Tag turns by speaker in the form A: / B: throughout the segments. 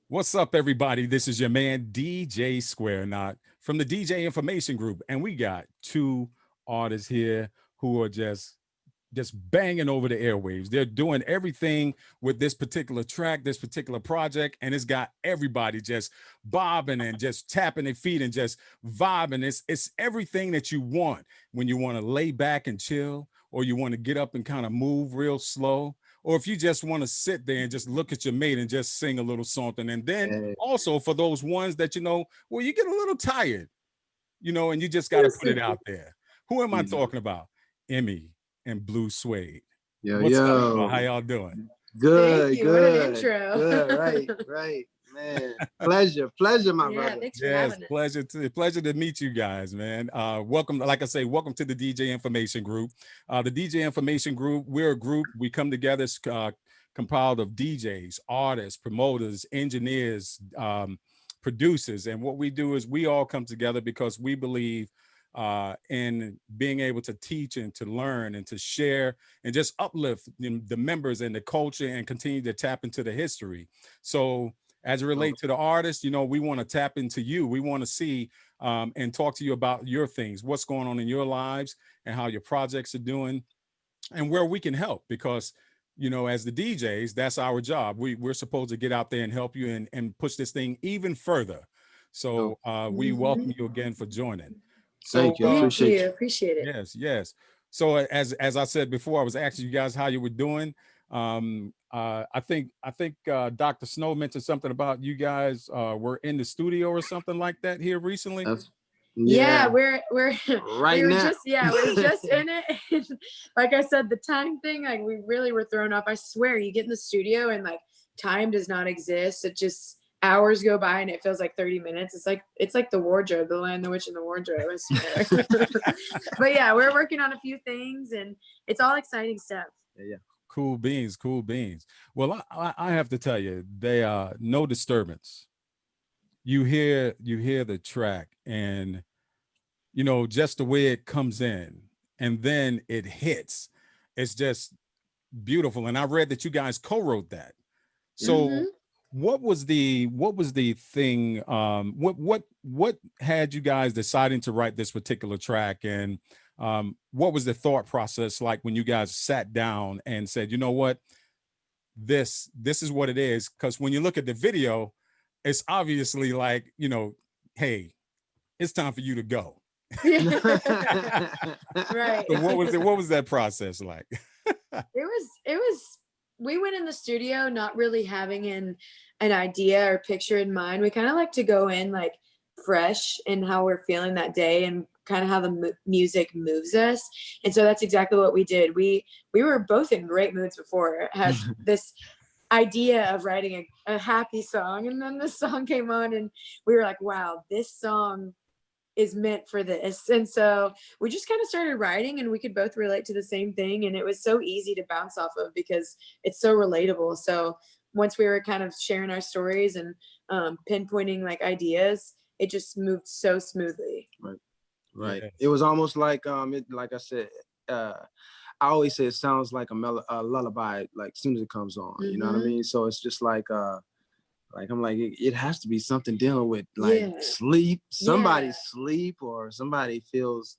A: What's up, everybody? This is your man DJ Square Knot from the DJ Information Group, and we got two artists here who are just banging over the airwaves. They're doing everything with this particular track, this particular project, and it's got everybody just bobbing and just tapping their feet and just vibing. It's everything that you want when you want to lay back and chill, or you want to get up and kind of move real slow, or if you just want to sit there and just look at your mate and just sing a little something. And then
B: Yeah.
A: also for those ones that well, you get a little tired, and you just got to put it out there. Who am I
B: Mhm.
A: talking about? EMME and Bluu Suede.
B: Yo,
A: What's up, y'all? How
B: yo.
A: y'all doing?
C: Thank
B: Good,
C: you. What an
B: good,
C: intro.
B: good. Right, man. Pleasure, my
C: Yeah,
B: brother.
C: thanks for
A: Yes,
C: having us.
A: pleasure to meet you guys, man. Welcome, like I say, welcome to the DJ Information Group. The DJ Information Group, we're a group. We come together, compiled of DJs, artists, promoters, engineers, producers, and what we do is we all come together because we believe in being able to teach and to learn and to share and just uplift the members and the culture and continue to tap into the history. So as it relates to the artist, we want to tap into you. We want to see and talk to you about your things, what's going on in your lives and how your projects are doing and where we can help because as the DJs, that's our job. We're supposed to get out there and help you and push this thing even further. So we welcome you again for joining. So
B: Thank you.
C: Thank
B: Appreciate
C: you.
B: you.
C: Appreciate it.
A: yes. So as I said before, I was asking you guys how you were doing. I think Dr. Snow mentioned something about you guys were in the studio or something like that here recently.
B: That's,
C: Yeah,
B: yeah,
C: we're
B: right now.
C: we were just in it. Like I said, the time thing, like we really were thrown off. I swear, you get in the studio and like time does not exist. It just hours go by and it feels like 30 minutes. It's like the wardrobe, the Lion, the Witch, and the Wardrobe, I swear. But yeah, we're working on a few things and it's all exciting stuff.
B: Yeah.
A: Cool beans, cool beans. Well, I have to tell you, they are no disturbance. You hear the track and just the way it comes in and then it hits. It's just beautiful. And I read that you guys co-wrote that.
C: Mm-hmm.
A: So what was the thing what had you guys deciding to write this particular track, and what was the thought process like when you guys sat down and said, you know what, this is what it is? Because when you look at the video, it's obviously like, hey, it's time for you to go.
C: Right.
A: So what was that process like?
C: It was we went in the studio not really having an idea or picture in mind. We kind of like to go in like fresh in how we're feeling that day and kind of how the music moves us. And so that's exactly what we did. We were both in great moods before. Had this idea of writing a happy song, and then this song came on and we were like, wow, this song is meant for this. And so we just kind of started writing and we could both relate to the same thing. And it was so easy to bounce off of because it's so relatable. So once we were kind of sharing our stories and pinpointing like ideas, it just moved so smoothly.
B: Right.
A: Yes.
B: It was almost like like I said, I always say it sounds like a lullaby, like as soon as it comes on. You know what I mean? So it's just like I'm like, it has to be something dealing with like sleep, somebody's sleep, or somebody feels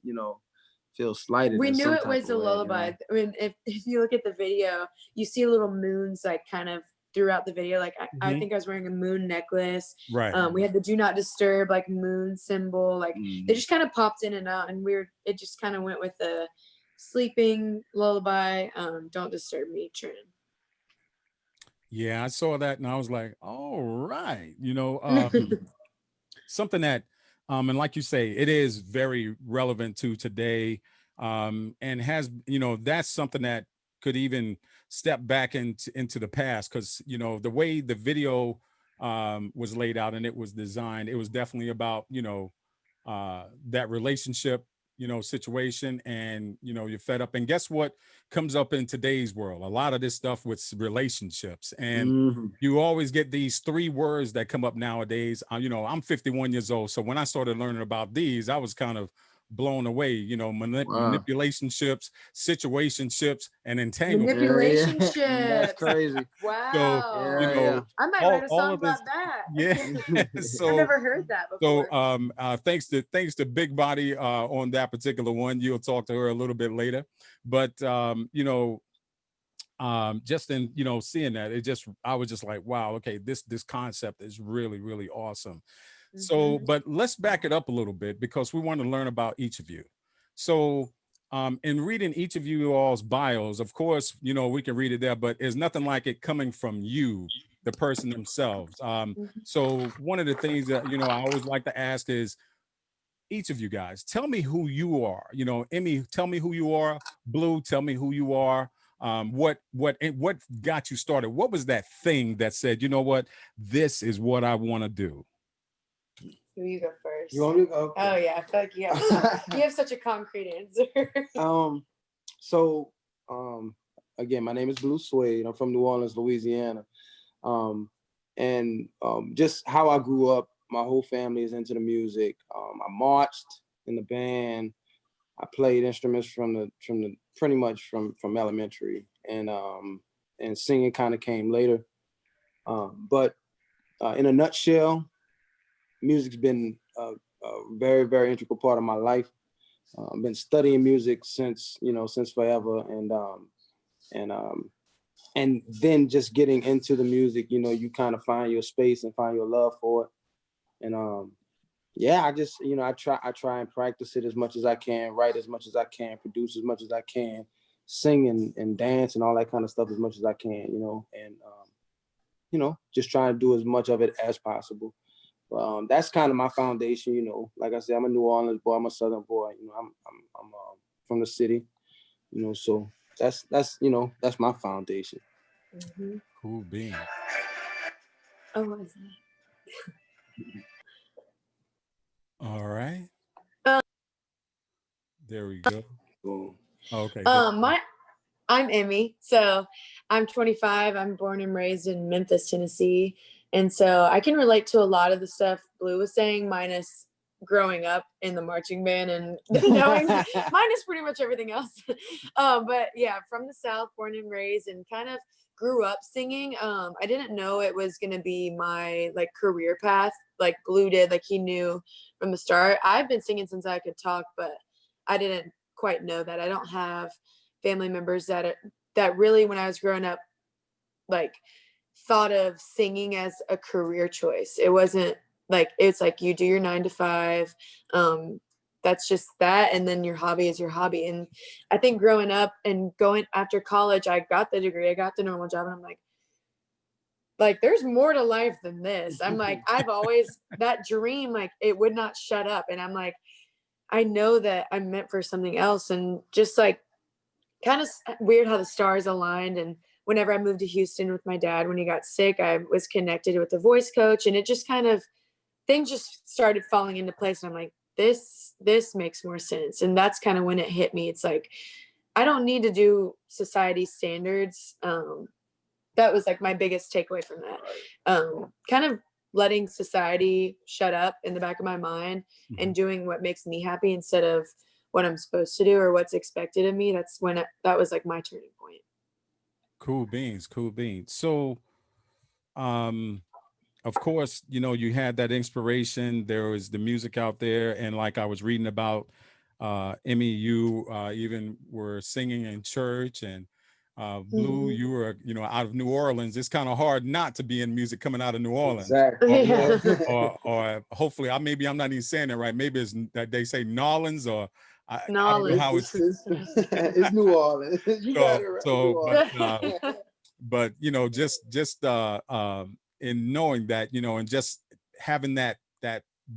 B: slighted
C: We
B: in
C: knew
B: some
C: it
B: type
C: was
B: of
C: a
B: way,
C: lullaby. I mean, if you look at the video, you see little moons like kind of throughout the video. Like I
A: Mhm.
C: think I was wearing a moon necklace.
A: Right.
C: We had the do not disturb like moon symbol. Like they just kind of popped in and out, and it just kind of went with the sleeping lullaby, don't disturb me trend.
A: Yeah, I saw that and I was like, all right, something that and like you say, it is very relevant to today, and has, that's something that could even step back into the past, because the way the video was laid out and it was designed, it was definitely about that relationship, situation, and you're fed up. And guess what comes up in today's world? A lot of this stuff with relationships, and you always get these three words that come up nowadays. I'm 51 years old, so when I started learning about these, I was kind of blown away. You know,
B: Wow.
A: manipulationships, situationships, and entanglement.
C: Manipulation
B: That's
C: ships.
B: crazy.
A: So,
C: Wow.
A: you
B: Yeah,
A: know,
C: I might write a
A: all
C: song
A: of this,
C: about that.
A: yeah.
B: yeah.
C: I've
A: So,
C: never heard that
A: so
C: before.
A: thanks to Big Body on that particular one. You'll talk to her a little bit later, but you know, just in, you know, seeing that, it just, I was just like, wow, okay, this concept is really, really awesome. So,
C: Hmm.
A: but let's back it up a little bit because we want to learn about each of you. So, in reading each of you all's bios, of course, you know, we can read it there, but it's nothing like it coming from you, the person themselves. So one of the things that, you know, I always like to ask is, each of you guys, tell me who you are. You know, Emmy, tell me who you are. Bluu, tell me who you are. What got you started? What was that thing that said, you know what, this is what I want to do?
C: Who you go first?
B: You want me to go?
C: Oh
B: Okay.
C: yeah, I feel like you have such a concrete answer.
B: So, again, my name is Bluu Suede. I'm from New Orleans, Louisiana. Just how I grew up, my whole family is into the music. I marched in the band. I played instruments from the pretty much from elementary, and singing kind of came later. But in a nutshell, music's been a very, very integral part of my life. I've been studying music since forever, and and then just getting into the music, you know, you kind of find your space and find your love for it. And yeah, I just, you know, I try and practice it as much as I can, write as much as I can, produce as much as I can, sing and dance and all that kind of stuff as much as I can, you know, and you know, just trying to do as much of it as possible. That's kind of my foundation, you know. Like I said, I'm a New Orleans boy, I'm a Southern boy, you know, I'm from the city, you know, so that's you know, that's my foundation.
C: Mhm.
A: Cool beans.
C: Oh, what is that?
A: All right,
C: Um,
A: there we go.
B: Cool.
A: Okay, there.
C: I'm Emmy. So I'm 25. I'm born and raised in Memphis, Tennessee. And so I can relate to a lot of the stuff Bluu was saying, minus growing up in the marching band and knowing, minus pretty much everything else. But yeah, from the South, born and raised, and kind of grew up singing. I didn't know it was going to be my like career path like Bluu did. Like he knew from the start. I've been singing since I could talk, but I didn't quite know that. I don't have family members that really, when I was growing up, like thought of singing as a career choice. It wasn't like, it's like you do your 9 to 5. That's just that, and then your hobby is your hobby. And I think growing up and going after college, I got the degree, I got the normal job, and I'm like there's more to life than this. I'm like, I've always, that dream, like it would not shut up, and I'm like, I know that I'm meant for something else. And just like kind of weird how the stars aligned. And whenever I moved to Houston with my dad when he got sick, I was connected with the voice coach, and it just kind of, things just started falling into place. And I'm like, this makes more sense. And that's kind of when it hit me. It's like, I don't need to do society standards. That was like my biggest takeaway from that. Kind of letting society shut up in the back of my mind and doing what makes me happy instead of what I'm supposed to do or what's expected of me. That's when that was like my turning point.
A: Cool beans, cool beans. So, um, of course, you know, you had that inspiration. There was the music out there, and like I was reading about, Emmy, you even were singing in church, and Bluu,
C: Mhm.
A: you were, you know, out of New Orleans. It's kind of hard not to be in music coming out of New Orleans,
B: Exactly.
C: Yeah.
A: or hopefully, maybe I'm not even saying it right. Maybe it's that they say Nolans, or I don't know
C: Knowledge.
A: how it's.
B: It's New Orleans. You got
A: So,
B: it right. New
A: so,
B: Orleans.
A: but you know, just in knowing that, you know, and just having that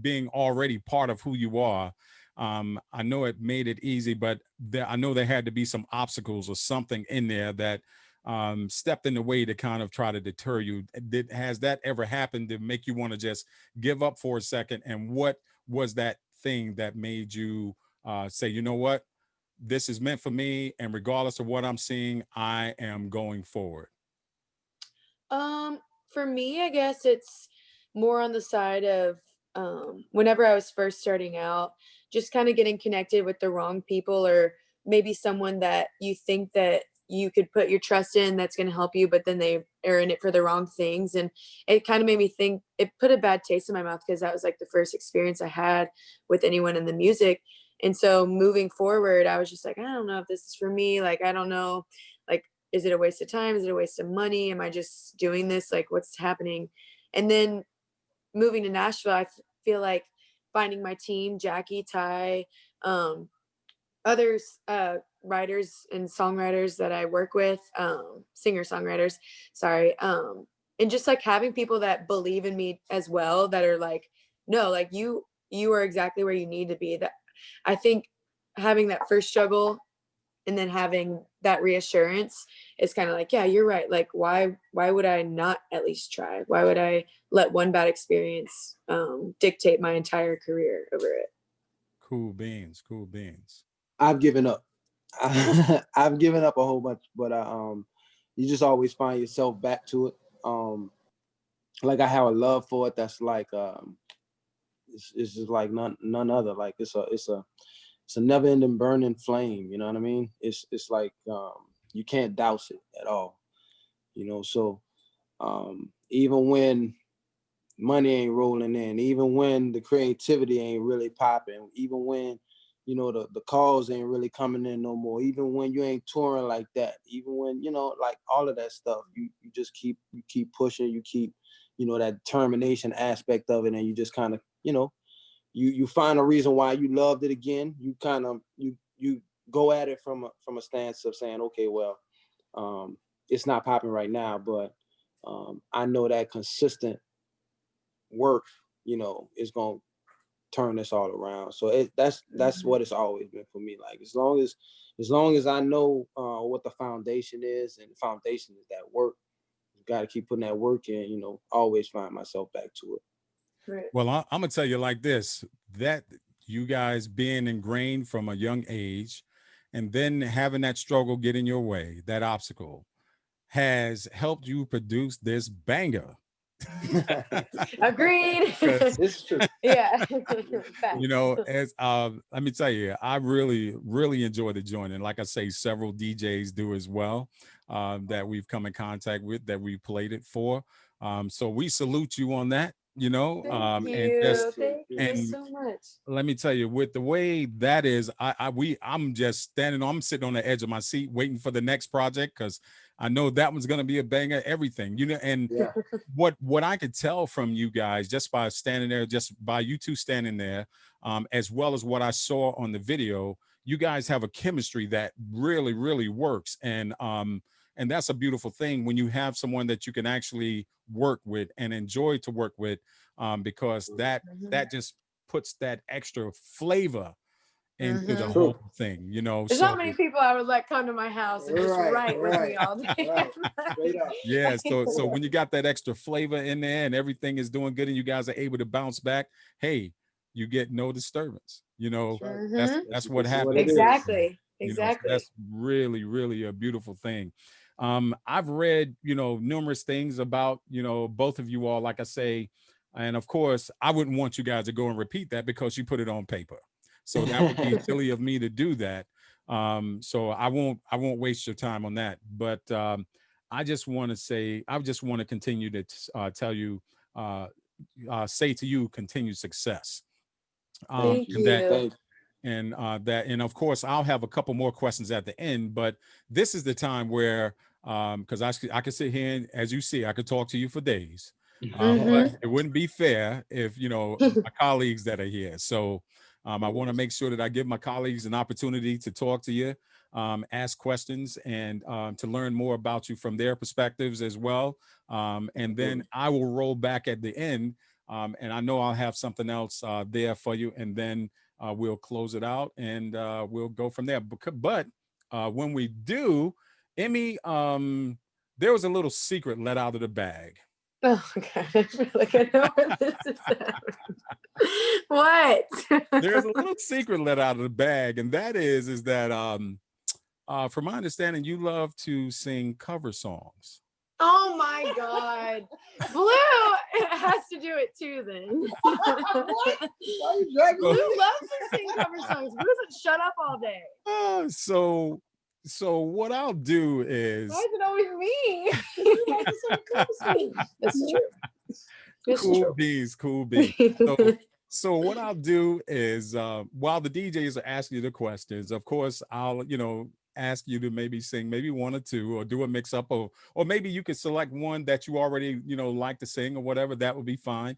A: being already part of who you are, I know it made it easy, but I know there had to be some obstacles or something in there that stepped in the way to kind of try to deter you. Has that ever happened to make you want to just give up for a second? And what was that thing that made you say, you know what, this is meant for me, and regardless of what I'm seeing, I am going forward?
C: For me, I guess it's more on the side of whenever I was first starting out, just kind of getting connected with the wrong people, or maybe someone that you think that you could put your trust in that's going to help you, but then they are in it for the wrong things. And it kind of made me think, it put a bad taste in my mouth, because that was like the first experience I had with anyone in the music. And so moving forward, I was just like, I don't know if this is for me. Like, I don't know, like, is it a waste of time? Is it a waste of money? Am I just doing this? Like, what's happening? And then moving to Nashville, I feel like finding my team, Jackie, Ty, others, writers and songwriters that I work with, singer songwriters, sorry, and just like having people that believe in me as well, that are like, no, like you are exactly where you need to be. That I think having that first struggle and then having that reassurance is kind of like, yeah, you're right. Like, why would I not at least try? Why would I let one bad experience dictate my entire career over it?
A: Cool beans, cool beans.
B: I've given up. I've given up a whole bunch, but you just always find yourself back to it. Like I have a love for it that's like it's just like none other. Like it's a never ending burning flame. You know what I mean? It's like you can't douse it at all. You know, so even when money ain't rolling in, even when the creativity ain't really popping, even when, you know, the calls ain't really coming in no more, even when you ain't touring like that, even when, you know, like all of that stuff, you just keep pushing, you keep, you know, that determination aspect of it, and you just kind of, you know, you find a reason why you loved it again. You kind of you go at it from a stance of saying, okay, well, it's not popping right now, but I know that consistent work, you know, is gonna turn this all around. So that's what it's always been for me. Like as long as I know what the foundation is, and the foundation is that work, you got to keep putting that work in. You know, always find myself back to it.
C: Right.
A: Well, I'm gonna tell you like this: that you guys being ingrained from a young age, and then having that struggle get in your way, that obstacle, has helped you produce this banger.
C: Agreed.
A: 'Cause,
B: It's true.
C: Yeah.
A: you
C: Facts.
A: know, as let me tell you, I really enjoy the joint, and like I say, several DJs do as well, that we've come in contact with, that we played it for. So we salute you on that. You know,
C: Thank
A: and
C: you.
A: just
C: Thank you
A: and
C: so much.
A: let me tell you, with the way that is, I'm just standing, I'm sitting on the edge of my seat waiting for the next project, because I know that one's gonna be a banger, everything, you know. And
B: Yeah.
A: what I could tell from you guys just by standing there, just by you two standing there, as well as what I saw on the video, you guys have a chemistry that really works. And that's a beautiful thing when you have someone that you can actually work with and enjoy to work with, because
C: Mhm.
A: that just puts that extra flavor into the
C: Mhm.
A: whole
B: True.
A: thing, you know.
C: There's
A: So
C: not many people I would let come to my house and just
B: Right,
C: write with me
B: right,
C: all day.
B: right. Straight up.
A: yeah, so when you got that extra flavor in there and everything is doing good and you guys are able to bounce back, hey, you get no disturbance. You know,
B: That's right.
C: Mhm.
A: that's what
B: This is what
A: happens.
B: it is.
C: Exactly.
A: You know, so
C: Exactly.
A: that's really a beautiful thing. I've read, you know, numerous things about, you know, both of you all, like I say, and of course I wouldn't want you guys to go and repeat that because you put it on paper, so that would be silly of me to do that. So I won't waste your time on that. But I just want to say, I just want to continue to tell you, uh, say to you, continued success.
B: Thank
C: Thank
B: you.
A: And that
C: you.
B: Thank
A: and of course I'll have a couple more questions at the end, but this is the time where because I could sit here and, as you see, I could talk to you for days,
B: you.
A: but
C: Mhm.
A: it wouldn't be fair if, you know, my colleagues that are here. So I want to make sure that I give my colleagues an opportunity to talk to you, ask questions, and to learn more about you from their perspectives as well. And then I will roll back at the end, and I know I'll have something else there for you, and then we'll close it out, and we'll go from there. But when we do, Emmy, there was a little secret let out of the bag.
C: Oh god, I feel like I know where this is at. What?
A: There's a little secret let out of the bag, and that is that from my understanding, you love to sing cover songs.
C: Oh my god. Blue, has to do it too then.
B: What? Why you dragging
C: Bluu
B: me?
C: loves to sing cover songs. Bluu doesn't shut up all day.
A: So what I'll do is
C: Why is it always me? This is true. This is
A: cool
C: true.
A: beans, cool beans. So what I'll do is while the DJs are asking you the questions, of course, I'll, ask you to maybe sing maybe one or two or do a mix up or maybe you could select one that you already, like to sing or whatever. That would be fine.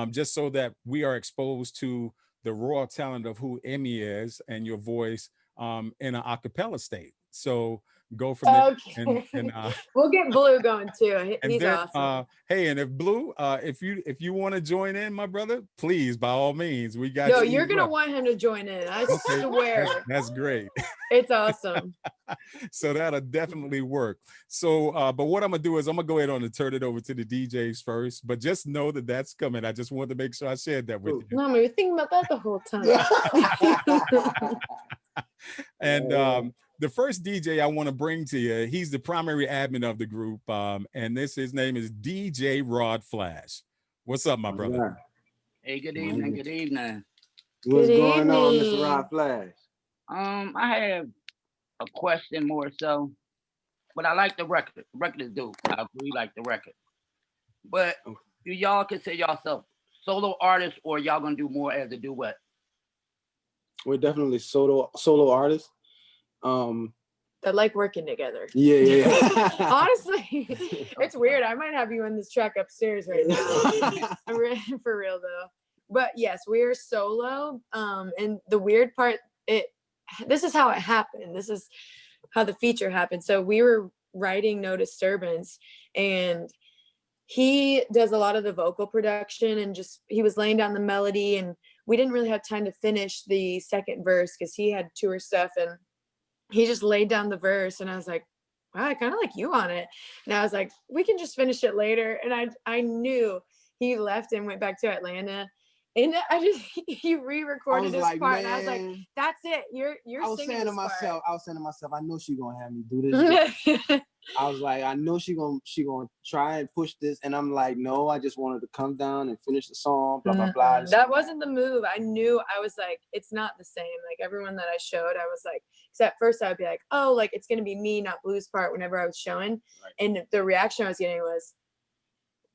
A: Just so that we are exposed to the raw talent of who EMME is and your voice in an a cappella state. So go from there.
C: Okay.
A: And
C: We'll get Bluu going too.
A: and
C: He's
A: then,
C: awesome.
A: hey, and if Bluu, if you want to join in, my brother, please, by all means, we got
C: No,
A: you.
C: you're gonna want him to join in. I
A: Okay,
C: swear.
A: that's great.
C: It's awesome.
A: So that'll definitely work. So, but what I'm gonna do is I'm gonna go ahead on and turn it over to the DJs first. But just know that that's coming. I just wanted to make sure I shared that with you.
C: No, we were thinking about that the whole time.
A: And the first DJ I want to bring to you, he's the primary admin of the group, and his name is DJ Rod Flash. What's up, my brother?
B: Yeah.
D: Hey, good evening. Good evening.
B: What's
C: Good
B: going on,
C: evening.
B: Mr. Rod Flash?
D: I have a question more so, but I like the record. The record is dope. I really like the record. But do y'all consider yourself solo artists, or y'all gonna do more as a duet?
B: We're definitely solo artists.
C: That like working together.
B: Yeah.
C: Honestly, it's weird. I might have you in this track upstairs right now. For real though. But yes, we are solo. And the weird part, this is how it happened. This is how the feature happened. So we were writing No Disturbance, and he does a lot of the vocal production, and he was laying down the melody, and we didn't really have time to finish the second verse because he had tour stuff, and he just laid down the verse, and I was like, wow, I kind of like you on it. And I was like, we can just finish it later. And I knew he left and went back to Atlanta. And he re-recorded his part.
B: Man,
C: and I was like, that's it. You're
B: I was
C: singing
B: saying to
C: this
B: myself, I know she's gonna have me do this. I was like, I know she gonna try and push this. And I'm like, no, I just wanted to come down and finish the song, blah, blah, blah.
C: That wasn't the move. I knew. I was like, it's not the same. Like everyone that I showed, I was like, because at first I would be like, oh, like it's gonna be me, not Bluu's part whenever I was showing. Right. And the reaction I was getting was,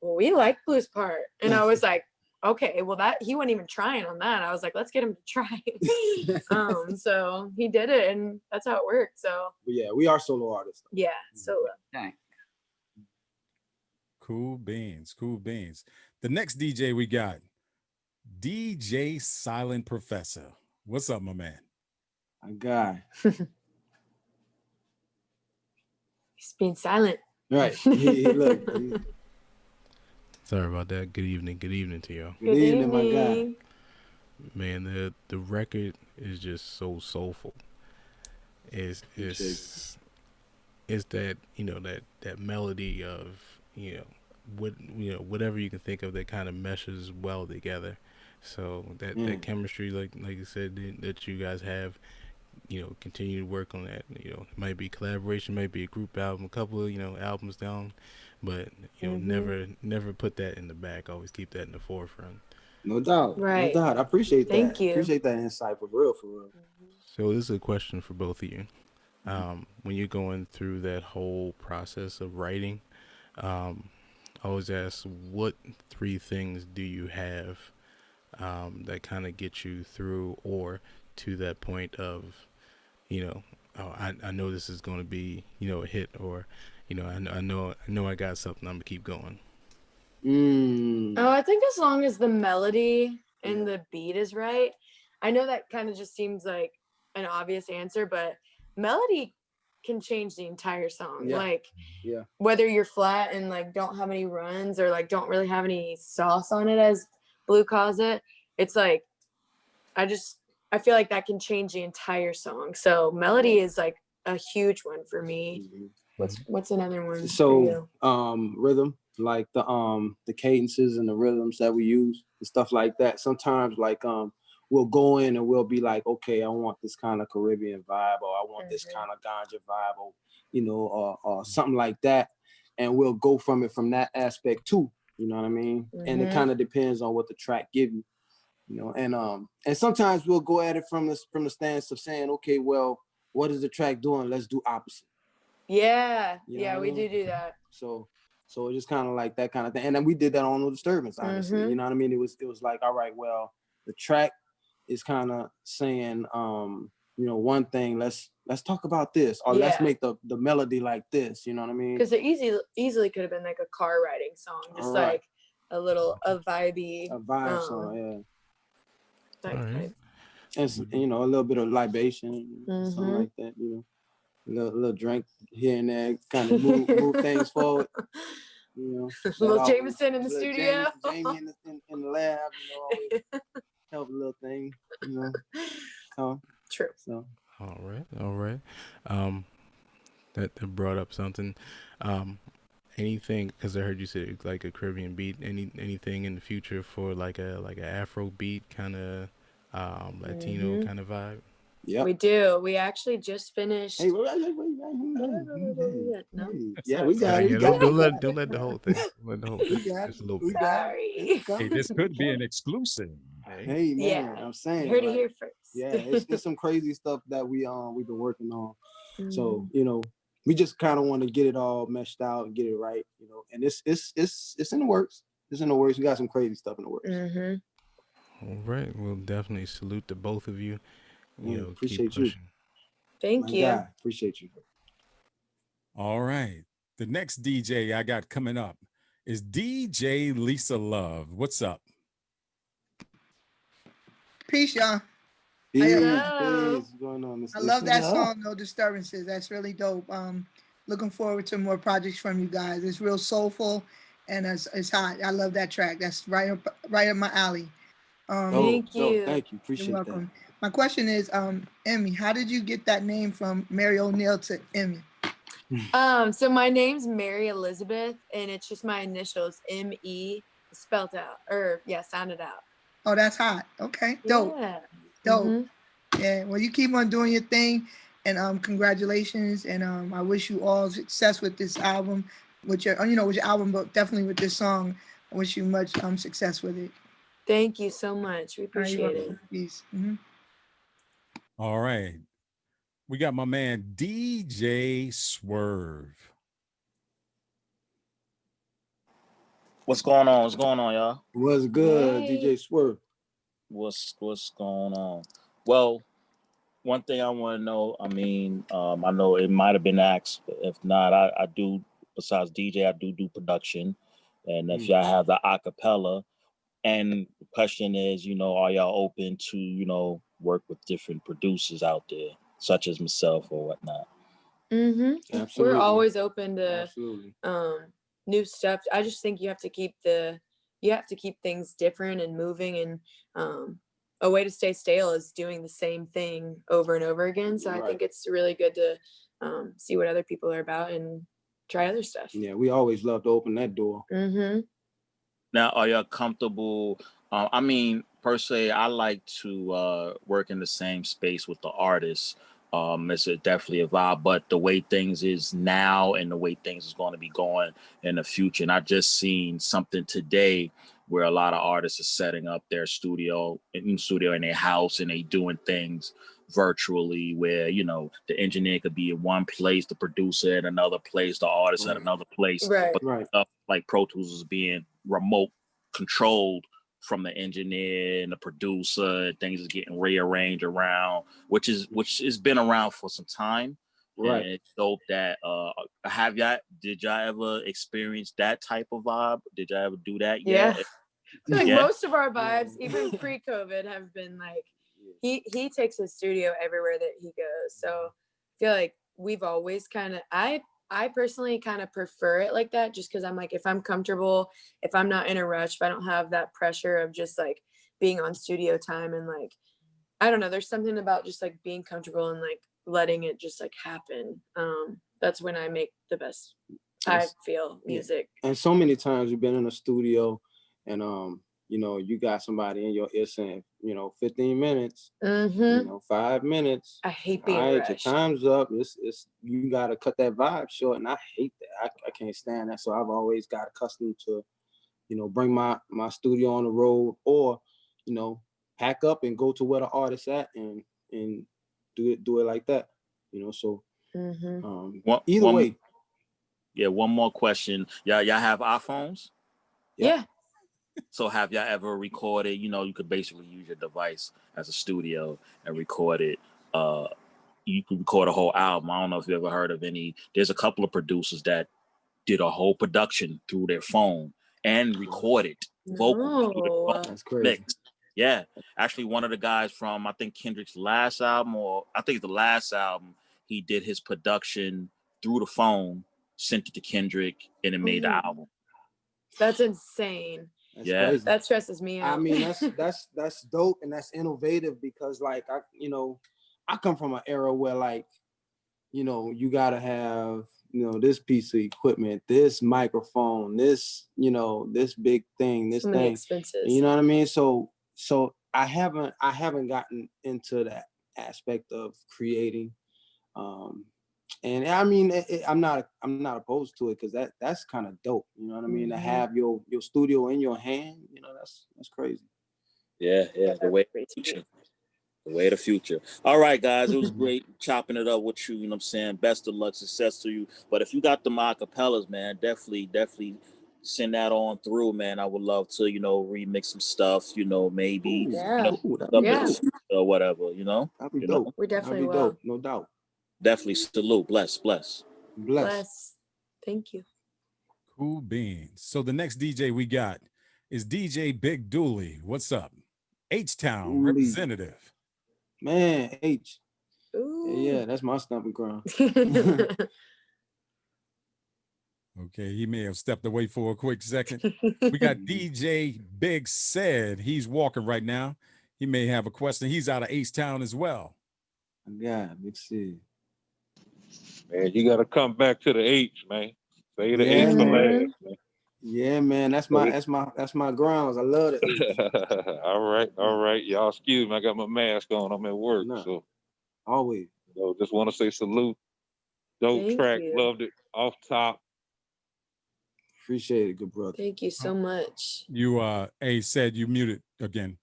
C: well, we like Bluu's part. And I was like, okay, well that he wasn't even trying on that. I was like, let's get him to try. So he did it, and that's how it worked. So
B: but yeah, we are solo artists.
C: Yeah, solo.
D: Thanks.
A: Cool beans, cool beans. The next DJ we got, DJ Silent Professor. What's up, my man?
B: My guy.
C: He's being silent.
B: Right. Look.
E: Sorry about that. Good evening to y'all.
B: Good evening, my guy.
E: Man, the record is just so soulful. It's that, that melody of, whatever you can think of that kind of meshes well together. So that chemistry, like you said, that you guys have, continue to work on that. It might be collaboration, might be a group album, a couple of, albums down, but never put that in the back. Always keep that in the forefront.
B: No doubt.
C: Right.
B: No doubt. I appreciate that.
C: Thank you.
B: Appreciate that insight for real.
E: So this is a question for both of you. When you're going through that whole process of writing, I always ask, what 3 things do you have that kind of get you through or to that point of, I know this is going to be, a hit, or, I know I got something, I'm gonna keep going.
C: Oh, I think as long as the melody and the beat is right. I know that kind of just seems like an obvious answer, but melody can change the entire song. Like whether you're flat and like don't have any runs or like don't really have any sauce on it, as Bluu calls it, it's like I feel like that can change the entire song. So melody is like a huge one for me. What's another one?
B: So rhythm, like the cadences and the rhythms that we use and stuff like that. Sometimes like we'll go in and we'll be like, okay, I want this kind of Caribbean vibe, or I want this kind of ganja vibe, or or something like that, and we'll go from that aspect too. You know what I mean? And it kind of depends on what the track give you. You know, and sometimes we'll go at it from the stance of saying, okay, well, what is the track doing? Let's do opposite.
C: Yeah,
B: You know
C: yeah, we
B: I mean?
C: do that.
B: So it's just kind of like that kind of thing. And then we did that on No Disturbance, honestly. You know what I mean? It was like, all right, well, the track is kind of saying, you know, one thing, let's talk about this, or let's make the melody like this, you know what I mean?
C: Because it easily could have been like a car riding song, just like a vibey
B: song, yeah.
C: Type.
B: And you know, a little bit of libation, something like that, you know, a little drink here and there, kind of move things forward. You know,
C: little Jameson in the studio,
B: Jamie in the lab, you know, always help a little thing, you know.
C: True.
B: So.
E: All right. That brought up something. Anything, because I heard you say like a Caribbean beat. Anything in the future for like a Afro beat kind of Latino kind of vibe?
C: Yeah, we do. We actually just finished.
B: Hey, wait.
C: No?
B: Yeah, we got it.
E: Don't let the whole thing. Just a little bit.
C: Sorry.
A: Hey, this could be an exclusive.
B: Hey man, I'm saying.
C: You heard it here first.
B: Yeah, it's some crazy stuff that we've been working on. So, you know, we just kind of want to get it all meshed out and get it right, you know. And it's in the works. It's in the works. We got some crazy stuff in the works.
E: All right, we'll definitely salute to both of you. You know,
B: appreciate
E: keep pushing.
C: Thank you.
B: God, appreciate you.
A: All right. The next DJ I got coming up is DJ Lisa Love. What's up?
F: Peace, y'all.
B: What's going on,
F: I love that song, No Disturbances. That's really dope. Looking forward to more projects from you guys. It's real soulful and it's hot. I love that track. That's right up my alley.
C: Thank you.
B: Thank you. Appreciate
F: You're welcome.
B: that.
F: My question is, EMME, how did you get that name from Mary O'Neil to EMME?
C: So my name's Mary Elizabeth, and it's just my initials, M-E, spelled out, sounded out.
F: Oh, that's hot. Okay, dope.
C: Yeah.
F: Dope. Yeah, well, you keep on doing your thing, and congratulations, and I wish you all success with this album, with your album, but definitely with this song. I wish you much success with it.
C: Thank you so much. We appreciate it.
F: Peace.
A: All right. We got my man DJ Swerve.
G: What's going on? What's going on, y'all?
B: What's good, DJ Swerve?
G: What's going on? Well, one thing I want to know, I mean, I know it might have been asked, but if not, I do, besides DJ, I do production. And if y'all have the acapella, and the question is, you know, are y'all open to, you know, work with different producers out there, such as myself or whatnot?
B: Absolutely.
C: We're always open to new stuff. I just think you have to keep things different and moving, and a way to stay stale is doing the same thing over and over again. So I think it's really good to see what other people are about and try other stuff.
B: Yeah, we always love to open that door.
G: Now, are y'all comfortable? I mean, per se, I like to work in the same space with the artists. It's definitely a vibe, but the way things is now and the way things is going to be going in the future. And I just seen something today where a lot of artists are setting up their studio in their house, and they doing things virtually where, you know, the engineer could be in one place, the producer at another place, the artist at another place. But stuff like Pro Tools is being remote controlled from the engineer and the producer, and things is getting rearranged around, which has been around for some time. And it's dope that did y'all ever experience that type of vibe? Did y'all ever do that?
C: Yeah. I feel like most of our vibes, even pre-COVID, have been like he takes his studio everywhere that he goes. So I feel like we've always kind of I personally kind of prefer it like that, just because I'm like, if I'm comfortable, if I'm not in a rush, if I don't have that pressure of just like being on studio time, and like, I don't know, there's something about just like being comfortable and like letting it just like happen. That's when I make the best, I feel, music.
B: And so many times we've been in a studio and you know, you got somebody in your ear saying, you know, 15 minutes, you know, 5 minutes.
C: I hate being rushed.
B: Your time's up. It's you gotta cut that vibe short, and I hate that. I can't stand that. So I've always got accustomed to you know, bring my studio on the road, or, you know, pack up and go to where the artist at and do it like that, you know. So either way.
G: Yeah, one more question. Y'all have iPhones?
C: Yeah.
G: So have y'all ever recorded, you know, you could basically use your device as a studio and record it. You could record a whole album. I don't know if you ever heard of any. There's a couple of producers that did a whole production through their phone and recorded vocals through their phone.
B: That's crazy.
G: Mixed. Yeah. Actually, one of the guys from, I think, Kendrick's last album, or I think the last album, he did his production through the phone, sent it to Kendrick, and it made the album.
C: That's insane.
B: That's crazy.
C: That stresses me out.
B: I mean, that's dope, and that's innovative, because like I come from an era where, like, you know, you gotta have, you know, this piece of equipment, this microphone, this, you know, this big thing, this thing.
C: Expenses.
B: You know what I mean? So I haven't gotten into that aspect of creating. And I mean, I'm not opposed to it, because that's kind of dope. You know what I mean? To have your studio in your hand, you know, that's crazy.
G: Yeah, the way of the future. The way of the future. All right, guys, it was great chopping it up with you. You know what I'm saying? Best of luck, success to you. But if you got the acapellas, man, definitely send that on through, man. I would love to, you know, remix some stuff, you know, maybe, you know, or whatever, you know?
B: That'd be
G: dope.
C: We definitely
B: That'd be
C: will.
B: dope, no doubt.
G: Definitely salute. Bless.
C: Thank you.
A: Cool beans. So the next DJ we got is DJ Big Dooley. What's up? H-Town representative.
B: Man, H.
C: Ooh.
B: Yeah, that's my stomping ground.
A: Okay, he may have stepped away for a quick second. We got DJ Big Said. He's walking right now. He may have a question. He's out of H-Town as well.
B: Yeah, Big Said.
H: Man, you got to come back to the H, man. Say the
B: Yeah,
H: H for
B: man.
H: last, man.
B: Yeah, man, that's my grounds. I love the H.
H: All right. Y'all excuse me. I got my mask on. I'm at work, so
B: always.
H: So just want to say salute. Dope track, loved it off top.
B: Appreciate it, good brother.
C: Thank you so much.
A: You said you muted again.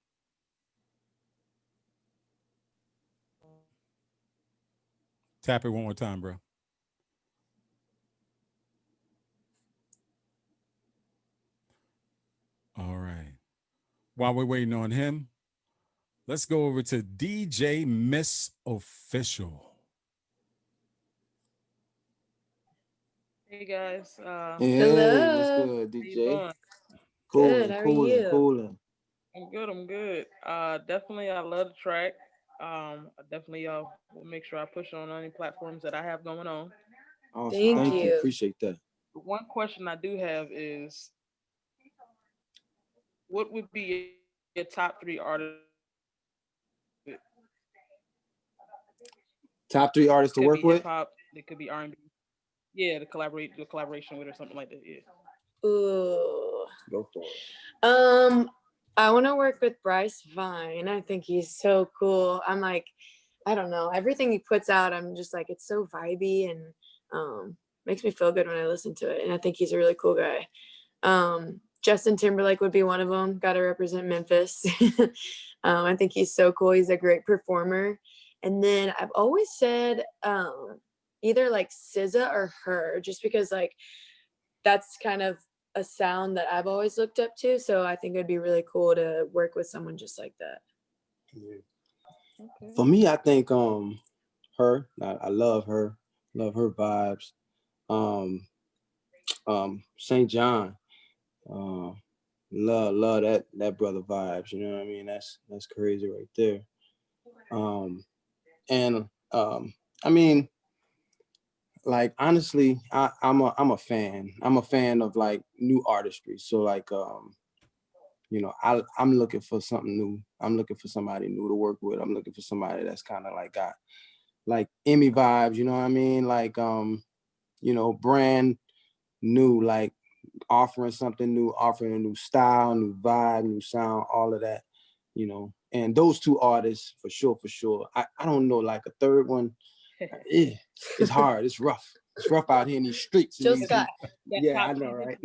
A: Tap it one more time, bro. All right. While we're waiting on him, let's go over to DJ Miss Official.
I: Hey guys.
B: Hello. What's good, DJ?
C: Good. How are you?
B: Cooling.
I: I'm good. Definitely, I love the track. I definitely will make sure I push it on any platforms that I have going on.
B: Awesome. Thank you. Appreciate that.
I: One question I do have is, what would be your top 3 artists?
B: Top 3 artists to work with?
I: Hip-hop, it could be R&B. Yeah, do a collaboration with or something like that. Yeah.
C: Ooh.
B: Go for it.
C: I want to work with Bryce Vine. I think he's so cool. I'm like, I don't know, everything he puts out, I'm just like, it's so vibey and makes me feel good when I listen to it. And I think he's a really cool guy. Justin Timberlake would be one of them. Got to represent Memphis. I think he's so cool. He's a great performer. And then I've always said either like SZA or her, just because like that's kind of a sound that I've always looked up to. So I think it'd be really cool to work with someone just like that.
B: Yeah. Okay. For me, I think her. I love her. Love her vibes. St. John. Love that brother vibes. You know what I mean? That's crazy right there. I mean, like honestly, I'm a fan. I'm a fan of like new artistry. So like you know, I'm looking for something new. I'm looking for somebody new to work with. I'm looking for somebody that's kind of like got like EMME vibes, you know what I mean? Like you know, brand new, like offering something new, offering a new style, new vibe, new sound, all of that, you know. And those 2 artists for sure. I don't know, like a third one. It's hard. It's rough. It's rough out here in these streets.
C: Jill Scott.
B: Yeah, I know, right?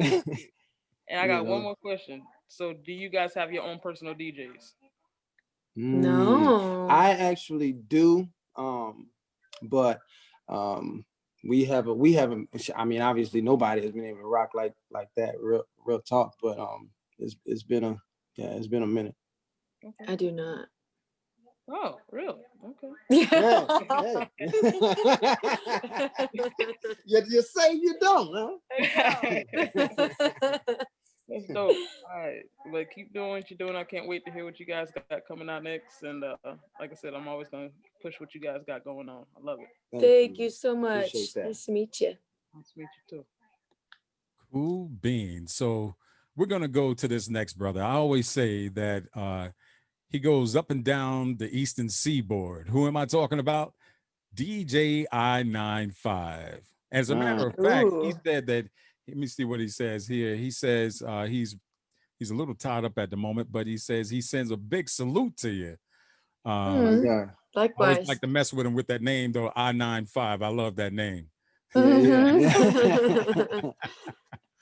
I: And I got one more question. So, do you guys have your own personal DJs?
C: No.
B: I actually do, but we haven't. I mean, obviously, nobody has been able to rock like that. Real talk. But it's been a minute.
C: I do not.
I: Oh, really? Okay.
B: Yeah. You say you don't, huh?
I: That's dope. All right, but keep doing what you're doing. I can't wait to hear what you guys got coming out next. And like I said, I'm always gonna push what you guys got going on. I love it.
C: Thank you so much. Nice to meet you.
I: Nice to meet you too.
A: Cool beans. So we're gonna go to this next brother. I always say that he goes up and down the eastern seaboard. Who am I talking about? DJ I-95. As a matter of fact, he said that. Let me see what he says here. He says he's a little tied up at the moment, but he says he sends a big salute to you.
B: Yeah.
A: I
C: Likewise.
A: always like to mess with him with that name though. I-95. I love that name.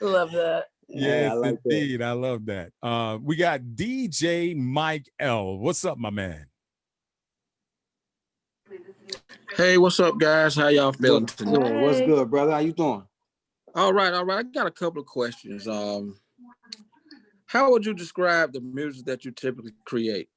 C: Love that.
A: Yes,
B: I like
A: indeed. I love that. We got DJ Mike L. What's up, my man?
J: Hey, what's up, guys? How y'all feeling tonight?
B: Good. What's good, brother? How you doing?
J: All right. I got a couple of questions. How would you describe the music that you typically create?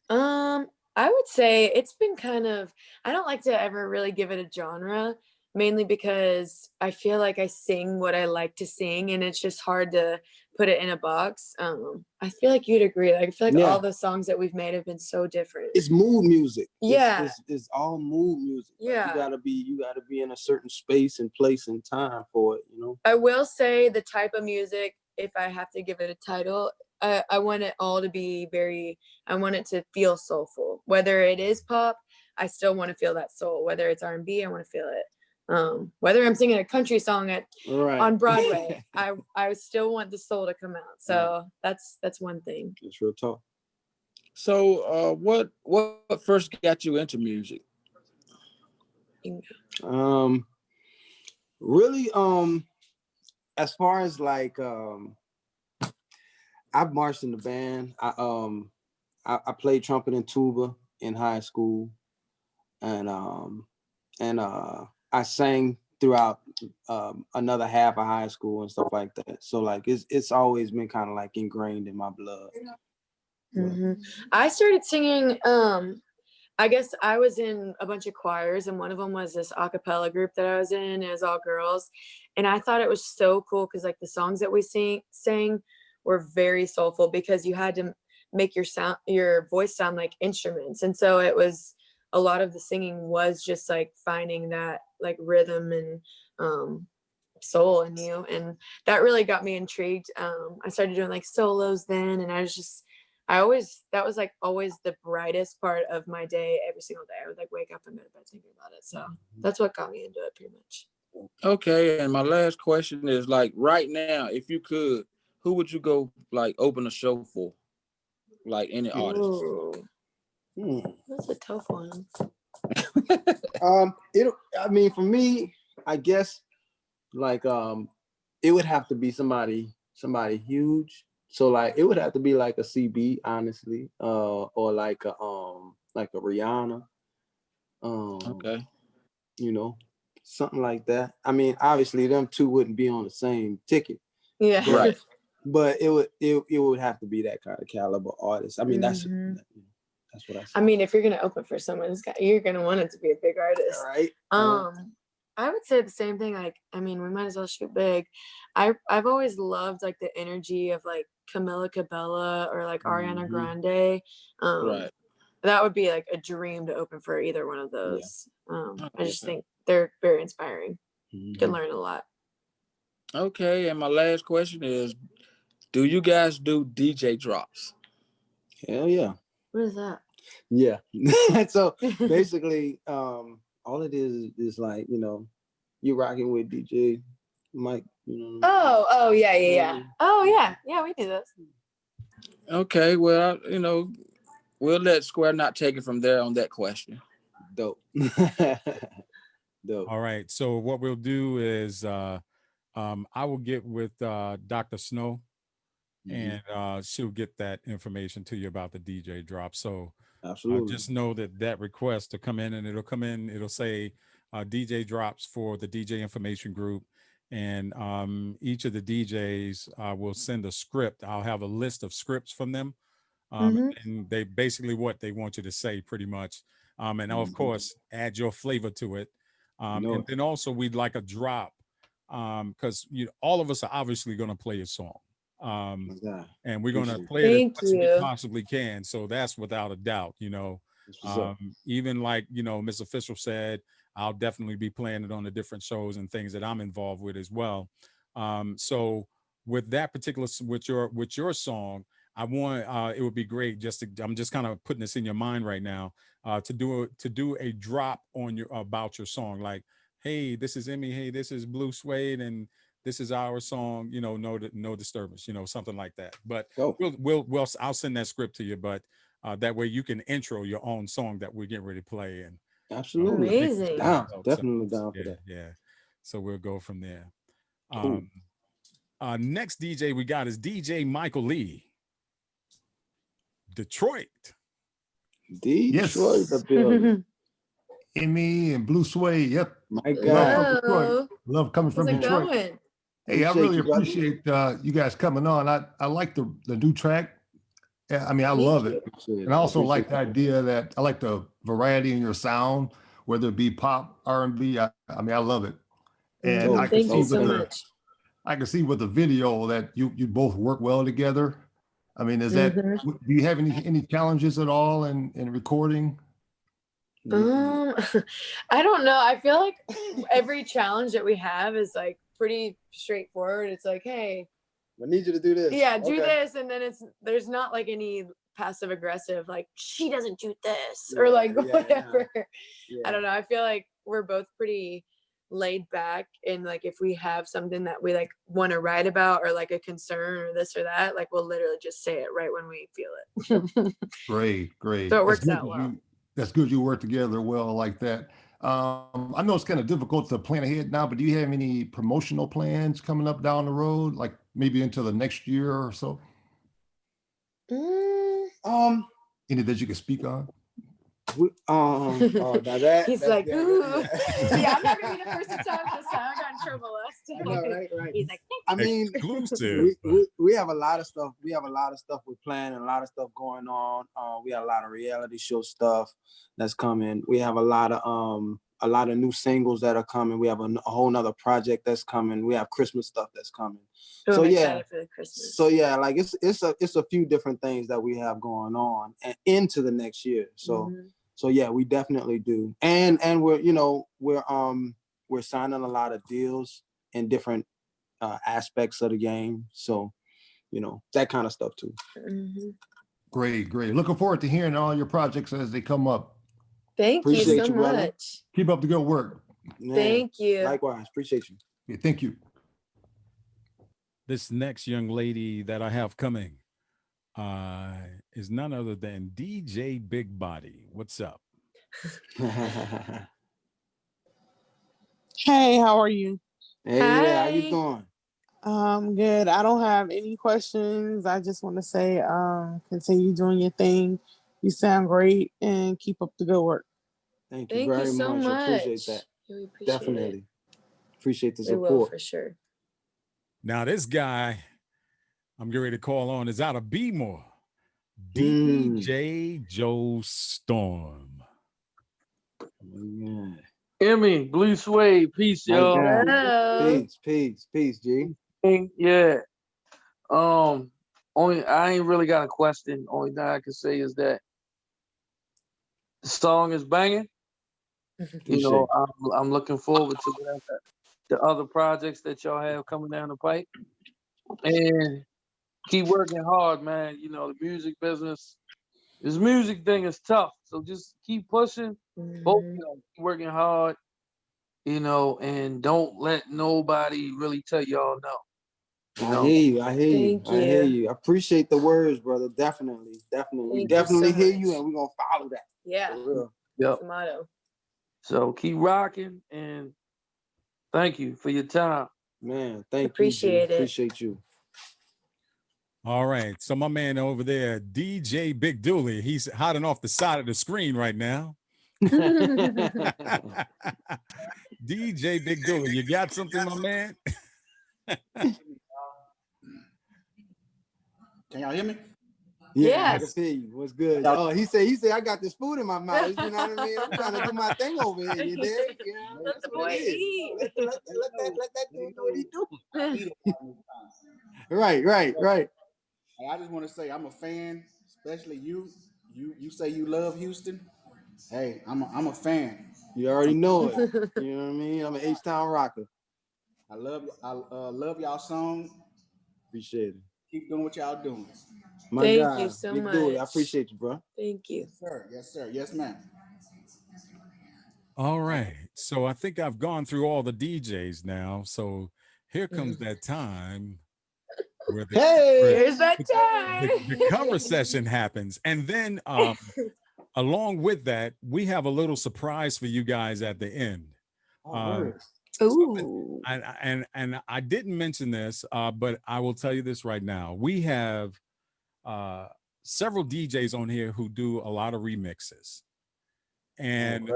C: I would say it's been kind of, I don't like to ever really give it a genre, mainly because I feel like I sing what I like to sing and it's just hard to put it in a box. I feel like you'd agree. Like, I feel like all the songs that we've made have been so different.
B: It's mood music.
C: Yeah.
B: It's all mood music.
C: Yeah.
B: Like you gotta be in a certain space and place and time for it, you know?
C: I will say the type of music, if I have to give it a title, I want it all to be I want it to feel soulful. Whether it is pop, I still want to feel that soul. Whether it's R&B, I want to feel it. Whether I'm singing a country song on Broadway, I still want the soul to come out. So that's one thing.
B: It's real talk.
J: So what first got you into music?
B: Really, as far as like I've marched in the band. I played trumpet and tuba in high school, and I sang throughout another half of high school and stuff like that. So like it's always been kind of like ingrained in my blood.
C: Mm-hmm. I started singing. I guess I was in a bunch of choirs, and one of them was this a cappella group that I was in. It was all girls, and I thought it was so cool because like the songs that we sang were very soulful because you had to make your voice sound like instruments. And so it was a lot of the singing was just like finding that like rhythm and soul in you. And that really got me intrigued. I started doing like solos then, and that was like always the brightest part of my day every single day. I would like wake up and go to bed thinking about it. So that's what got me into it pretty much.
J: Okay, and my last question is like right now, if you could, who would you go like open a show for? Like any artist?
C: That's a tough one.
B: I mean, for me, I guess like it would have to be somebody huge. So like it would have to be like a CB, honestly, or like a Rihanna.
J: Okay.
B: You know, something like that. I mean, obviously them two wouldn't be on the same ticket.
C: Yeah.
J: Right.
B: But it would have to be that kind of caliber artist. I mean, that's what I say.
C: I mean, if you're gonna open for someone, you're gonna want it to be a big artist.
B: Right.
C: I would say the same thing. Like, I mean, we might as well shoot big. I've always loved like the energy of like Camila Cabello or like Ariana Grande.
J: Right.
C: That would be like a dream to open for either one of those. I just think they're very inspiring. You can learn a lot.
J: Okay, and my last question is, do you guys do DJ drops?
B: Hell yeah.
C: What is that?
B: Yeah. So basically, all it is like, you know, you're rocking with DJ Mike, you know.
C: Oh yeah. Oh yeah, we do those.
J: Okay, well, you know, we'll let Square not take it from there on that question.
B: Dope. Dope.
A: All right. So what we'll do is I will get with Dr. Snow,
B: Mhm.
A: and she'll get that information to you about the DJ drop. So
B: Absolutely.
A: just know that that request to come in, and it'll come in. It'll say DJ drops for the DJ information group, and each of the DJs will send a script. I'll have a list of scripts from them,
C: Mm-hmm.
A: and they basically what they want you to say, pretty much. And of course, add your flavor to it.
B: No,
A: And then also, we'd like a drop, because all of us are obviously going to play a song.
B: my God.
A: And we're going to
B: Appreciate it.
A: play it as
C: Thank
A: much as we
C: you.
A: possibly can. So that's without a doubt,
B: That's what's up.
A: even like, Miss Official said, I'll definitely be playing it on the different shows and things that I'm involved with as well. So with that particular, with your song, I want, it would be great I'm just kind of putting this in your mind right now, to do a drop on about your song. Like, hey, this is EMME. Hey, this is Bluu Suede, and this is our song, no disturbance, something like that. But
B: Go.
A: I'll send that script to you, but that way you can intro your own song that we're getting ready to play. And
B: Absolutely.
C: Amazing.
B: Down.
A: so,
B: Definitely down for
A: yeah,
B: that.
A: yeah. So we'll go from there.
B: Cool.
A: Next DJ we got is DJ Michael Lee, Detroit.
B: Detroit, the building.
K: EMME and Bluu Suede. Yep.
B: My
K: Love
B: God.
K: from Detroit.
C: Hello.
K: Love coming from
C: How's it
K: Detroit.
C: going?
K: Hey, I
B: Appreciate
K: really
B: you, brother.
K: appreciate you guys coming on. I like the new track. Yeah, I mean, I
C: Thank
K: love
C: you.
K: it.
B: Appreciate
K: And I
B: it.
K: also like the
B: Appreciate
K: idea that I like the variety in your sound, whether it be pop, R&B. I mean, I love it. And I
B: Dope.
K: can
C: Thank
K: see
C: you
B: Dope.
C: so
K: with the
C: much.
K: I can see with the video that you both work well together. I mean, is that
C: Mhm.
K: do you have any challenges at all in recording?
C: I don't know. I feel like every challenge that we have is like pretty straightforward. It's like, hey,
B: I need you to do this.
C: yeah, do
B: Okay.
C: this, and then there's not like any passive aggressive, like she doesn't do this or like
B: Yeah,
C: whatever.
B: yeah.
C: I don't know. I feel like we're both pretty laid back, and like if we have something that we like want to write about or like a concern or this or that, like we'll literally just say it right when we feel it.
K: Great, great.
C: So it
K: That's
C: works
K: good
C: out
K: that
C: well.
K: that's good you work together well like that. I know it's kind of difficult to plan ahead now, but do you have any promotional plans coming up down the road, like maybe into the next year or so? Any that you can speak on?
B: Now that
C: He's
B: that-
C: like,
B: yeah,
C: ooh.
B: yeah.
C: Yeah, I'm not gonna be the person to talk this time. I got in trouble last
B: I
C: time.
B: know, right?
C: He's like,
B: I mean,
A: Exclusive.
B: we have a lot of stuff. We have a lot of stuff we're planning, a lot of stuff going on. We have a lot of reality show stuff that's coming. We have a lot of new singles that are coming. We have a whole nother project that's coming. We have Christmas stuff that's coming.
C: oh,
B: So
C: I'm
B: yeah,
C: excited for the Christmas.
B: so yeah, like it's a few different things that we have going on and into the next year. So
C: Mhm.
B: so yeah, we definitely do. And we're signing a lot of deals in different aspects of the game. So, that kind of stuff too.
C: Mhm.
K: Great, great. Looking forward to hearing all your projects as they come up.
C: Thank you
B: Appreciate
C: so
B: you, brother.
C: much.
K: Keep up the good work.
B: Man,
C: Thank you.
B: likewise. Appreciate you.
K: Yeah, thank you.
A: This next young lady that I have coming is none other than DJ Big Body. What's up?
L: Hey, how are you?
B: Hey, yeah, how you
C: Hi.
B: doing?
L: Good. I don't have any questions. I just want to say, continue doing your thing. You sound great and keep up the good work.
B: Thank you
C: Thank you
B: very
C: so
B: much.
C: much.
B: Appreciate that.
C: Yeah, we appreciate
B: Definitely.
C: it.
B: Appreciate the
C: We will
B: support.
C: for sure.
A: Now, this guy I'm getting ready to call on is out of B-more.
B: Mm.
A: DJ Joe Storm.
B: Yeah.
M: EMME, Bluu Suede, peace,
B: My
M: y'all.
B: God.
C: Hello.
B: Peace, G.
M: Yeah. I ain't really got a question. Only thing I can say is that the song is banging. I'm looking forward to the other projects that y'all have coming down the pipe. And keep working hard, man. The music business, this music thing is tough. So just keep pushing. Both of y'all keep working hard, and don't let nobody really tell y'all no.
B: I hear you. I hear you.
C: Thank
B: I hear
C: you.
B: you. I appreciate the words, brother. Definitely. We
C: Thank you
B: definitely
C: so
B: hear
C: much.
B: you, and we're gonna follow that.
C: Yeah.
B: For real.
M: Yep.
C: That's the motto.
M: So keep rocking, and thank you for your time.
B: Man, thank
C: Appreciate
B: you.
C: it.
B: Appreciate you.
A: All right. So my man over there, DJ Big Dooley, he's hiding off the side of the screen right now. DJ Big Dooley, you got something, my man?
N: Can y'all hear me?
B: Yeah, I can see you. What's good? Oh, he said, I got this food in my mouth. You know what I mean? I'm trying to do my thing over here. You dig? You know, that's what it is. Let that dude do what he do. Right.
N: Hey, I just want to say I'm a fan, especially you. You say you love Houston. Hey, I'm a fan.
B: You already know it. You know what I mean? I'm an H-Town rocker.
N: I love y'all song.
B: Appreciate it.
N: Keep doing what y'all doing.
B: My
C: Thank
B: God,
C: you so
B: Big
C: much.
B: Dooley, I appreciate you, bro.
C: Thank you.
N: Yes, sir. Yes, sir. Yes, ma'am.
A: All right. So I think I've gone through all the DJs now. So here comes that time where
C: Here's that time.
A: the cover session happens. And then along with that, we have a little surprise for you guys at the end.
C: Ooh.
A: And I didn't mention this, but I will tell you this right now. We have several DJs on here who do a lot of remixes. And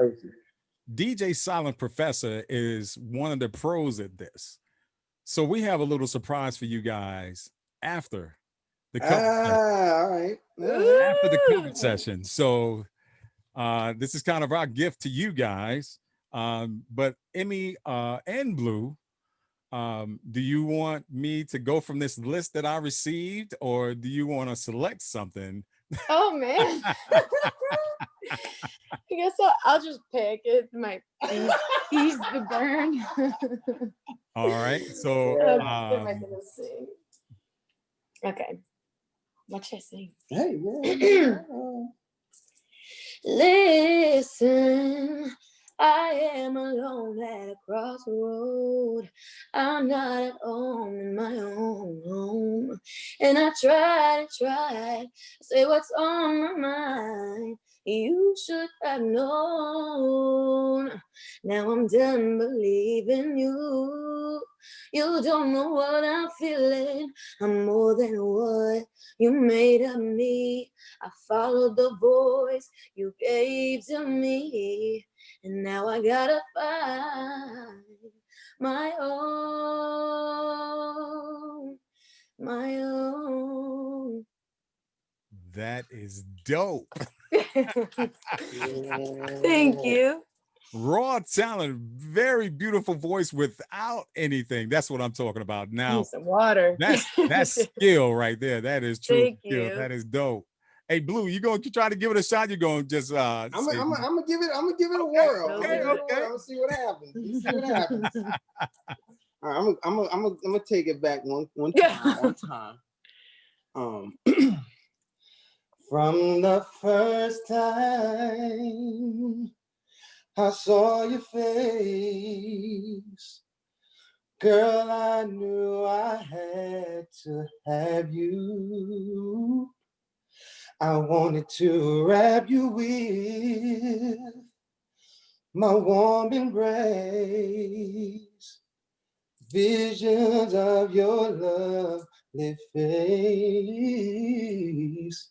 A: DJ Silent Professor is one of the pros at this. So we have a little surprise for you guys after the cover
B: all right.
A: after the cover session. So this is kind of our gift to you guys. But EMME and Bluu, do you want me to go from this list that I received, or do you want to select something?
C: Oh man. I guess I'll just pick. It might ease the burn.
A: All right. So
C: what am I gonna sing? Okay. What should I sing?
B: Hey, man.
C: Listen, I am alone at a crossroad. I'm not at home in my own home. And I try to say what's on my mind. You should have known. Now I'm done believing you. You don't know what I'm feeling. I'm more than what you made of me. I followed the voice you gave to me. And now I gotta find my own, my own.
A: that is dope.
C: Thank you.
A: Raw talent, very beautiful voice without anything. That's what I'm talking about. Now,
C: some water.
A: That's skill right there. That is true
C: Thank
A: skill.
C: you.
A: That is dope. Hey, Bluu, you going to try to give it a shot? You're going to just
B: I'm gonna give it a whirl.
A: Okay.
B: I'm gonna see what happens. All right, I'm gonna take it back one time. From the first time I saw your face, girl, I knew I had to have you. I wanted to wrap you with my warm embrace. Visions of your lovely face.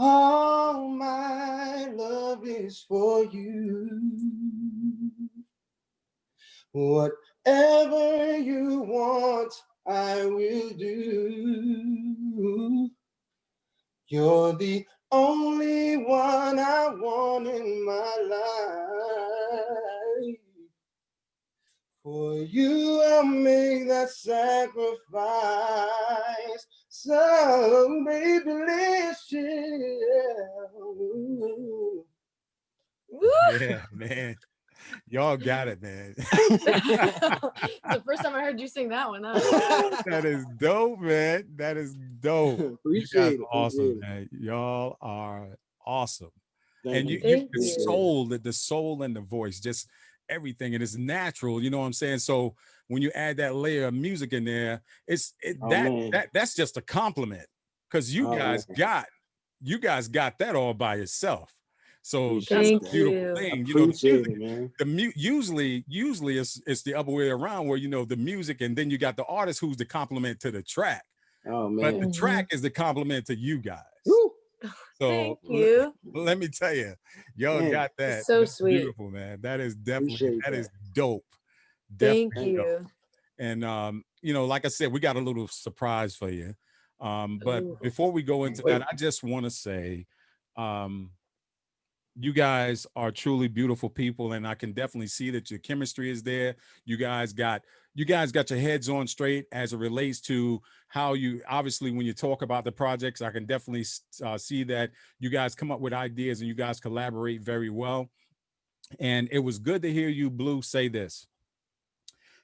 B: All my love is for you. Whatever you want, I will do. You're the only one I want in my life. For you, I'll make that sacrifice. So, baby, let's share.
A: Yeah, man. Y'all got it, man.
C: The first time I heard you sing that one.
A: That is dope, man. That is dope.
B: Appreciate it.
A: Awesome, man. Y'all are awesome. And you
C: Thank
A: the soul and the voice, just everything, and it's natural. You know what I'm saying? So when you add that layer of music in there, that's just a compliment, because you guys got that all by yourself. So
B: Appreciate
A: that's a
C: Thank
B: that.
A: beautiful
C: you.
A: thing. You know,
B: Appreciate it, man.
A: usually it's the other way around, where, you know, the music, and then you got the artist who's the compliment to the track.
B: Oh
A: But
B: man.
A: the track is the compliment to you guys.
B: Woo.
A: So
C: Thank you.
A: let me tell you, y'all
B: Man,
A: got that.
C: So
A: That's
C: sweet.
A: beautiful, man. That is definitely,
B: appreciate
A: that
B: that.
A: is dope.
C: Thank
A: Definitely dope.
C: you.
A: And you know, like I said, we got a little surprise for you. But
C: Ooh.
A: before we go into that, I just want to say, you guys are truly beautiful people, and I can definitely see that your chemistry is there. You guys got your heads on straight as it relates to how you, obviously, when you talk about the projects, I can definitely see that you guys come up with ideas and you guys collaborate very well. And it was good to hear you, Bluu, say this.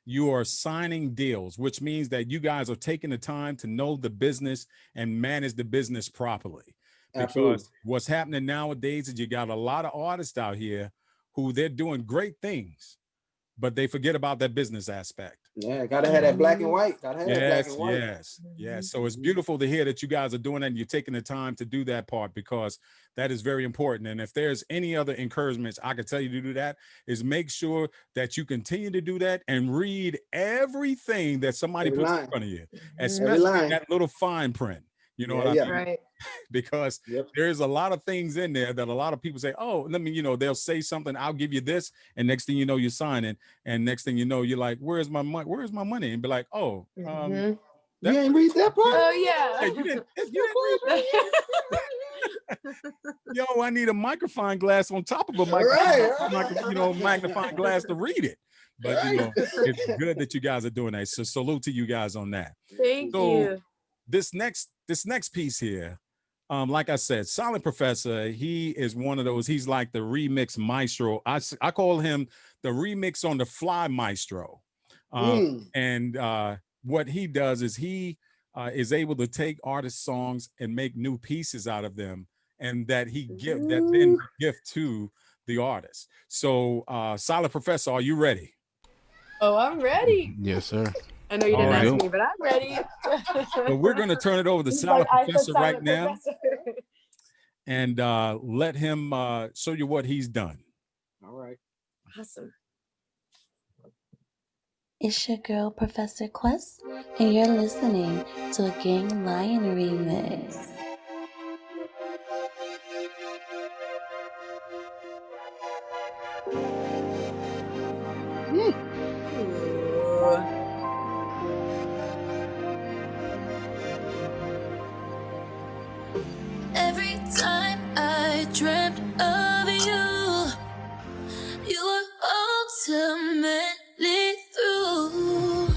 A: You are signing deals, which means that you guys are taking the time to know the business and manage the business properly.
B: Absolutely.
A: Because what's happening nowadays is you got a lot of artists out here who they're doing great things, but they forget about that business aspect.
B: Yeah, gotta have that black and white. Gotta have that black
A: Yes,
B: and white.
A: yes. So it's beautiful to hear that you guys are doing that and you're taking the time to do that part, because that is very important. And if there's any other encouragements I could tell you to do, that is make sure that you continue to do that and read everything that somebody
B: Every
A: puts in
B: line.
A: front of you,
B: Every
A: especially
B: line.
A: that little fine print. You know
B: Yeah,
A: what I
B: yeah.
A: mean?
C: Right.
A: Because
B: Yep.
A: there's a lot of things in there that a lot of people say, oh, let me, you know, they'll say something, I'll give you this, and next thing you know, you're signing, and next thing you know, you're like, where's my money? Where's my money? And be like, oh,
C: Mhm.
A: that
B: You ain't read that part?
C: Oh
A: yeah,
C: yeah.
A: you didn't read yo, I need a magnifying glass on top of a you know, magnifying glass to read it. But you know, it's good that you guys are doing that. So salute to you guys on that.
C: Thank
A: So
C: you.
A: this next piece here, like I said, Silent Professor, he is one of those, he's like the remix maestro. I call him the remix on the fly maestro. And what he does is he is able to take artist songs and make new pieces out of them, and that he give that then gift to the artist. So Silent Professor, are you ready?
C: Oh, I'm ready.
E: Yes, sir.
C: I know you
A: All
C: didn't
A: right.
C: ask me, but I'm ready.
A: Well, we're going to turn it over to
C: He's
A: Silent
C: like, I said
A: Professor right
C: Silent
A: now,
C: Professor.
A: and let him show you what he's done.
B: All right.
C: Awesome.
O: It's your girl, Professor Quest, and you're listening to a Gang Lion remix.
P: Every time I dreamt of you, you were ultimately through.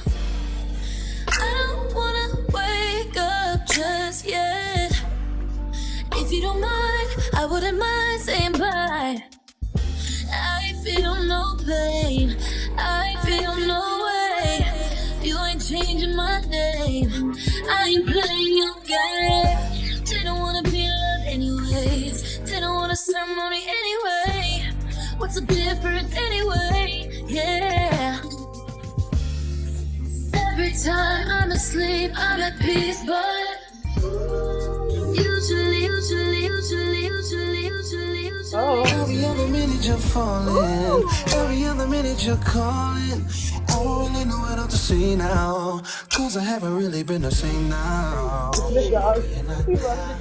P: I don't wanna wake up just yet. If you don't mind, I wouldn't mind saying bye. I feel no pain, I feel no way. You ain't changing my name, I ain't playing your game. Didn't wanna be loved anyways, didn't want a ceremony anyway. What's the difference anyway? Yeah. Every time I'm asleep, I'm at peace, but usually.
Q: Every other minute you're falling, every other minute you're calling. I don't really know what else to say now, cause I haven't really been the same now.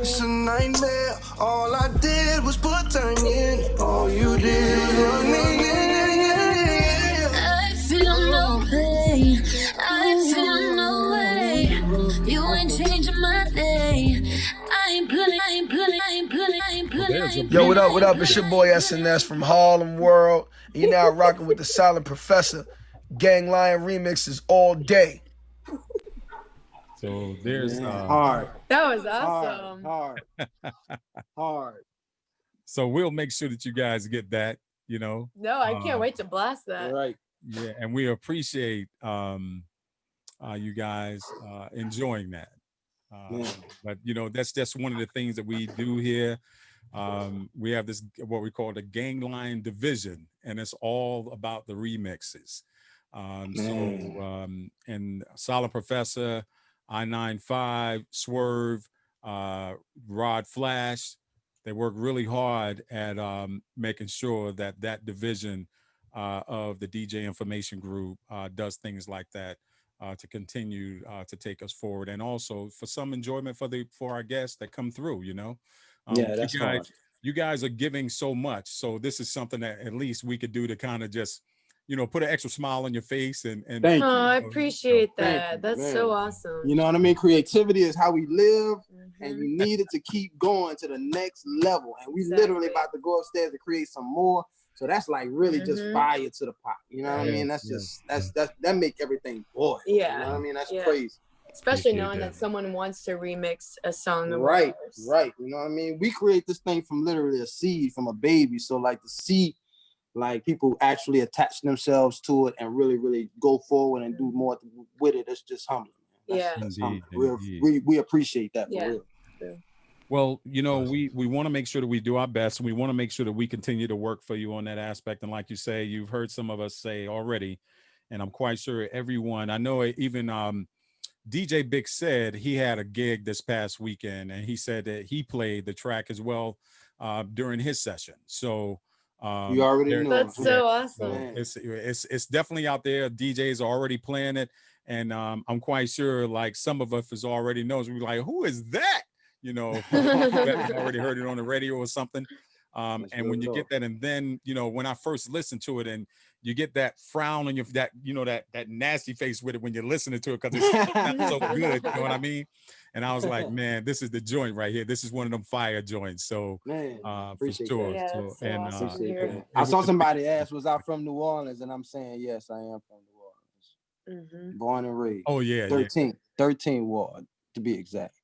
Q: It's a nightmare, all I did was put time in. All you did was run me in.
P: I feel no pain, I feel no way. You ain't changing my name. I ain't playing.
Q: Yo, what up, what up? It's your boy SNS from Harlem World. And you're now rocking with the Silent Professor. Gang Lion remixes all day.
A: So there's
B: hard.
C: That was awesome.
B: Hard.
A: So we'll make sure that you guys get that, you know.
C: No, I can't wait to blast that.
B: Right.
A: Yeah, and we appreciate you guys enjoying that. But you know, that's just one of the things that we do here. We have this what we call the Gang Lion division, and it's all about the remixes. And Silent Professor, I-95, Swerve, Rod Flash, they work really hard at making sure that that division of the DJ Information Group does things like that to continue to take us forward, and also for some enjoyment for our guests that come through. You know,
B: Yeah, that's hard.
A: you guys are giving so much, so this is something that at least we could do to kind of just, you know, put an extra smile on your face and
B: Thank
C: Oh,
B: you.
C: I
A: you know,
C: appreciate
B: Thank
C: that.
B: you,
C: That's
B: man.
C: so awesome.
B: You know what I mean? Creativity is how we live, and
C: Mhm.
B: you need it to keep going to the next level. And we
C: Exactly.
B: literally about to go upstairs to create some more. So that's like really just
C: Mhm.
B: fire to the pot. You know what I
C: Right.
B: mean? That's just that make everything boil. You know
C: Yeah.
B: what I mean? That's
C: Yeah.
B: crazy.
C: Especially
E: Appreciate
C: knowing that
E: that.
C: someone wants to remix a song of
B: Right,
C: ours.
B: right. You know what I mean? We create this thing from literally a seed, from a baby. So like the seed, like people actually attach themselves to it and really, really go forward and do more with it. It's just humbling. Man.
C: Yeah.
B: That's
A: Indeed,
B: humbling.
A: indeed.
B: We appreciate that for
C: Yeah.
B: real.
C: True.
A: Well, you know, we want to make sure that we do our best, and we want to make sure that we continue to work for you on that aspect. And like you say, you've heard some of us say already, and I'm quite sure everyone. I know even DJ Big said he had a gig this past weekend, and he said that he played the track as well during his session. So
B: You already
A: there,
B: know.
C: That's
B: Yeah.
C: so
A: so
C: awesome.
B: Man.
A: it's definitely out there. DJs are already playing it, and I'm quite sure like some of us already knows. We're like, who is that? You know, we've already heard it on the radio or something.
B: That's
A: And
B: real
A: when you
B: talk.
A: get that, and then you know, when I first listened to it, and you get that frown on your that you know that nasty face with it when you're listening to it because it's not so good. You know what I mean? And I was like, man, this is the joint right here. This is one of them fire joints. So
B: Man,
A: for
B: appreciate
A: sure.
B: that.
C: Yeah,
A: So
C: that's so
A: and
C: awesome to
B: Appreciate
C: hear.
B: that. I saw somebody ask, was I from New Orleans? And I'm saying, yes, I am from New Orleans.
C: Mhm.
B: Born and raised.
A: Oh yeah,
B: 13 ward to be exact.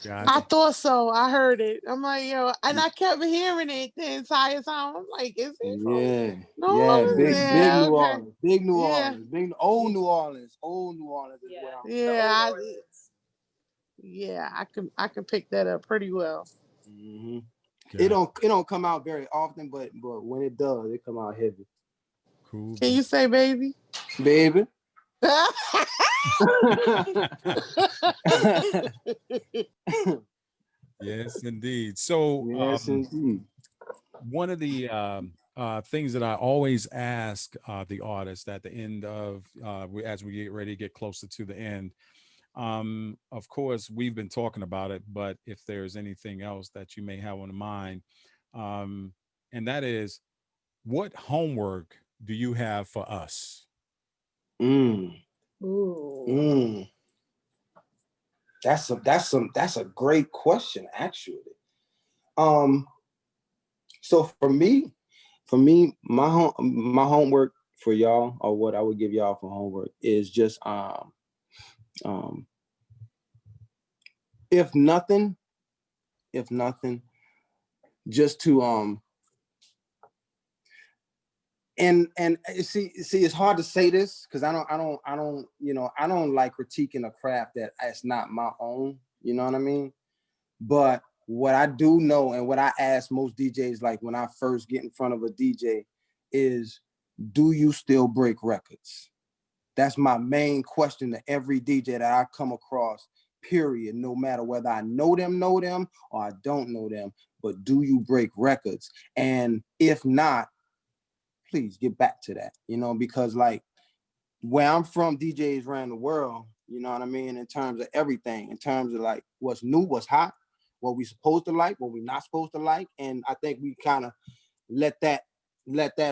A: yeah.
L: I thought so. I heard it. I'm like, yo, and I kept hearing it the entire time. I'm like, is it from
B: Yeah,
L: New
B: yeah,
L: Orleans?
B: big
L: Yeah,
B: New
L: okay.
B: Orleans, big New
L: Yeah.
B: Orleans, big old New Orleans is
C: Yeah.
B: what I'm.
L: Yeah, I can pick that up pretty well.
B: Mm-hmm. It don't come out very often, but when it does, it come out heavy.
A: Cool.
L: Can you say baby?
B: Baby.
A: Yes, indeed. So
B: yes, indeed.
A: one of the things that I always ask the artist at the end of as we get ready to get closer to the end, of course, we've been talking about it, but if there's anything else that you may have on mind, and that is, what homework do you have for us?
B: Mm.
C: Ooh.
B: Mm. That's a great question, actually. So for me, my homework for y'all, or what I would give y'all for homework, is just if nothing, just to and see it's hard to say this because I don't you know, I don't like critiquing a craft that's not my own, you know what I mean? But what I do know, and what I ask most DJs, like when I first get in front of a DJ, is, do you still break records? That's my main question to every DJ that I come across, period. No matter whether I know them, or I don't know them, but do you break records? And if not, please get back to that, you know, because like where I'm from, DJs around the world, you know what I mean, in terms of everything, in terms of like what's new, what's hot, what we supposed to like, what we not supposed to like. And I think we kind of let that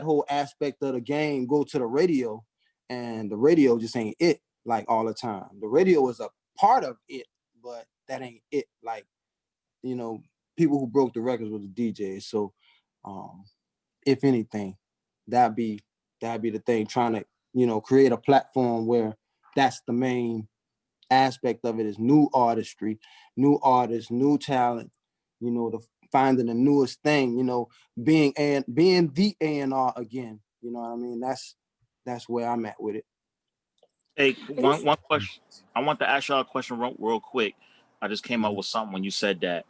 B: whole aspect of the game go to the radio, and the radio just ain't it like all the time. The radio is a part of it, but that ain't it. Like, you know, people who broke the records with the DJs. So if anything, that'd be the thing, trying to, you know, create a platform where that's the main aspect of it, is new artistry, new artists, new talent, you know, finding the newest thing, you know, being the A&R again, you know what I mean? That's where I'm at with it.
G: Hey, one question. I want to ask y'all a question real quick. I just came up with something when you said that.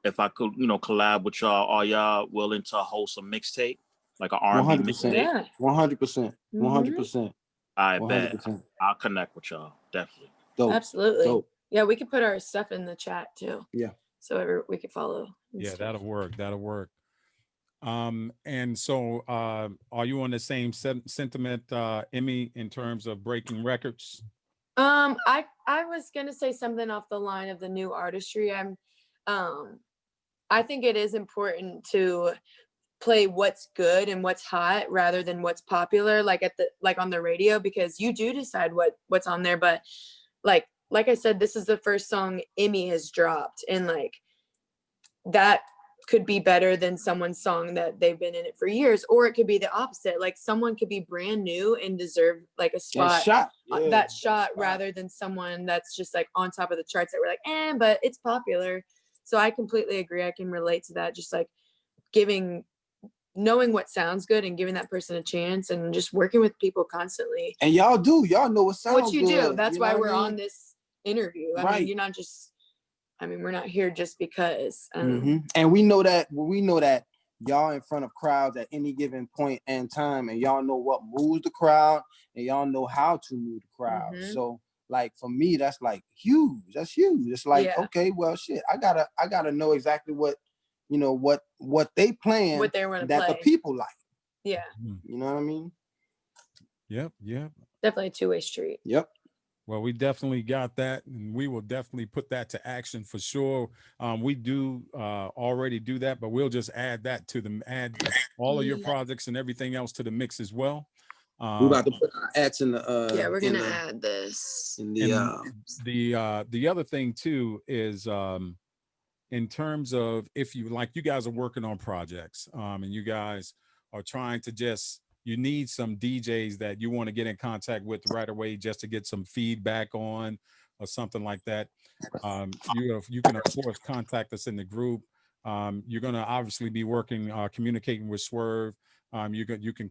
G: If I could, you know, collab with y'all, are y'all willing to host a mixtape, like an R&B
B: 100%.
G: mixtape?
B: 100%. 100%.
G: I bet.
B: 100%.
G: I'll connect with y'all. Definitely.
B: Dope.
C: Absolutely.
B: Dope.
C: Yeah, we could put our stuff in the chat too.
B: Yeah.
C: so we could follow.
A: Yeah,
C: stuff.
A: that'll work. That'll work. And so are you on the same sentiment, EMME, in terms of breaking records?
C: I was gonna say something off the line of the new artistry. I think it is important to play what's good and what's hot rather than what's popular, like on the radio, because you do decide what's on there. But like I said, this is the first song EMME has dropped, and like that could be better than someone's song that they've been in it for years, or it could be the opposite. Like someone could be brand new and deserve like a spot, that shot rather than someone that's just like on top of the charts that we're like, but it's popular. So I completely agree. I can relate to that. Just like knowing what sounds good and giving that person a chance and just working with people constantly.
B: And y'all know what sounds
C: What you
B: good.
C: do. That's why we're on this interview. I mean, you're not just, we're not here just because.
B: And we know that y'all in front of crowds at any given point in time, and y'all know what moves the crowd, and y'all know how to move the crowd. So like for me, that's like huge. That's huge. It's like, okay, well shit, I gotta know exactly what they playing,
C: what they want to
B: that
C: play.
B: the people like.
C: Yeah.
B: You know what I mean?
A: Yep.
C: Definitely a two-way street.
B: Yep.
A: Well, we definitely got that, and we will definitely put that to action for sure. We do already do that, but we'll just add that to add all of your projects and everything else to the mix as well.
B: We're about to put our ads in the
C: yeah, we're gonna add this
B: in
A: the other thing too is in terms of if you guys are working on projects and you guys are trying to you need some DJs that you want to get in contact with right away just to get some feedback on or something like that. You can of course contact us in the group. You're going to obviously be working, communicating with Swerve. You can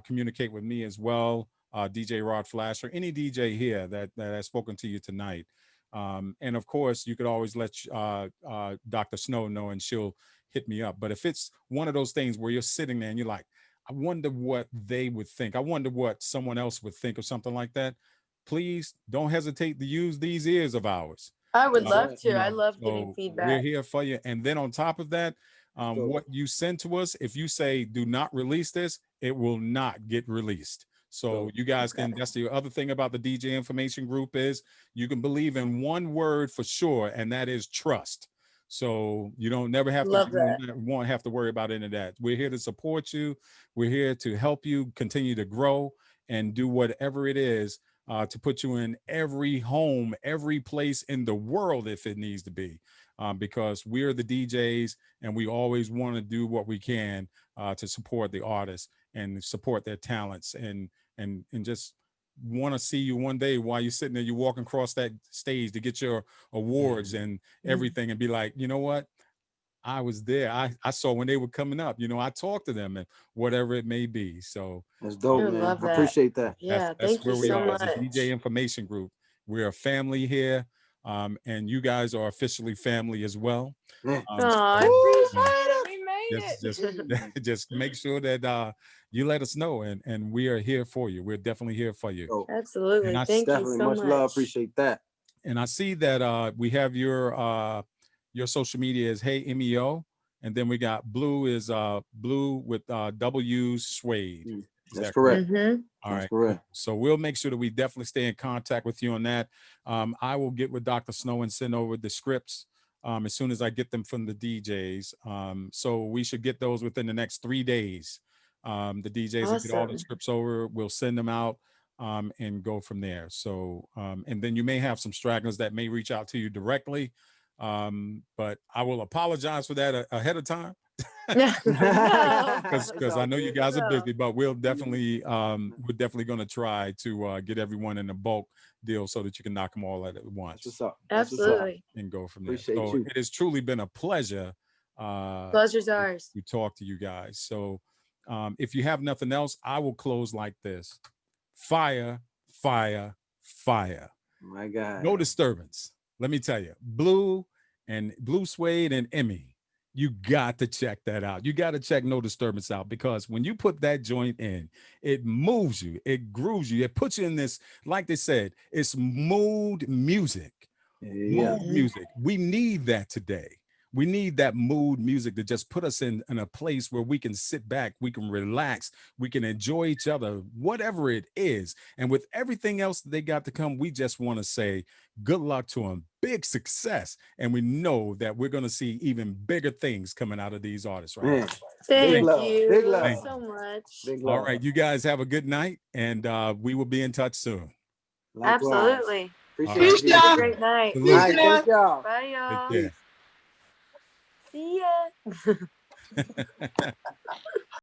A: communicate with me as well, DJ Rod Flash, or any DJ here that has spoken to you tonight. And of course, you could always let Dr. Snow know, and she'll hit me up. But if it's one of those things where you're sitting there and you're like, I wonder what they would think, I wonder what someone else would think, or something like that, please don't hesitate to use these ears of ours.
C: I would love to. I love getting feedback.
A: We're here for you. And then on top of that, what you send to us, if you say do not release this, it will not get released. So you guys can, that's the other thing about the DJ Information Group is you can believe in one word for sure, and that is trust. So you don't have to worry about any of that. We're here to support you. We're here to help you continue to grow and do whatever it is to put you in every home, every place in the world if it needs to be, because we're the DJs and we always want to do what we can to support the artists and support their talents and just want to see you one day while you're sitting there, you're walking across that stage to get your awards and everything, and be like, you know what? I was there. I saw when they were coming up, I talked to them and whatever it may be. So
B: that's dope, man. I appreciate that.
C: Yeah,
A: that's
C: thank
A: where
C: you
A: we
C: so
A: are
C: much.
A: as a DJ Information Group. We're a family here. And you guys are officially family as well.
C: I appreciate it. We made it.
A: Just make sure that you let us know, and we are here for you. We're definitely here for you.
C: Absolutely. Thank you so much.
B: Love. Appreciate that.
A: And I see that we have your social media is Hey MEO, and then we got Bluu is Bluu with Bluu Suede.
B: That's correct.
A: All right.
B: Correct.
A: So we'll make sure that we definitely stay in contact with you on that. I will get with Dr. Snow and send over the scripts as soon as I get them from the DJs. So we should get those within the next 3 days. The DJs will get all the scripts over. We'll send them out and go from there. So and then you may have some stragglers that may reach out to you directly. But I will apologize for that ahead of time. Because I know you guys are busy, but we're definitely going to try to get everyone in a bulk deal so that you can knock them all out at once.
C: Absolutely.
A: And go from there.
B: Appreciate
A: So
B: you.
A: it has truly been a pleasure.
C: Pleasure's ours.
A: To talk to you guys. So if you have nothing else, I will close like this: fire, fire, fire.
B: My God.
A: No disturbance. Let me tell you, Bluu Suede and EMME. You got to check that out. You got to check No Disturbance out, because when you put that joint in, it moves you, it grooves you, it puts you in this, like they said, it's mood music. Mood music. We need that today. We need that mood music to just put us in a place where we can sit back, we can relax, we can enjoy each other, whatever it is. And with everything else that they got to come, we just want to say good luck to them, big success. And we know that we're going to see even bigger things coming out of these artists right
B: Man,
A: now.
B: big
C: Thank
B: love, big
C: you
B: love,
C: so much.
B: big
A: All
B: love.
A: right, you guys have a good night, and we will be in touch soon.
B: Likewise.
C: Absolutely.
B: Appreciate
A: right.
B: you.
F: Peace,
C: Have a
F: y'all.
C: great night.
B: All
F: Peace,
B: right,
A: Salute.
F: y'all.
B: thank y'all.
C: Bye,
A: Take
C: y'all.
A: care.
C: See ya.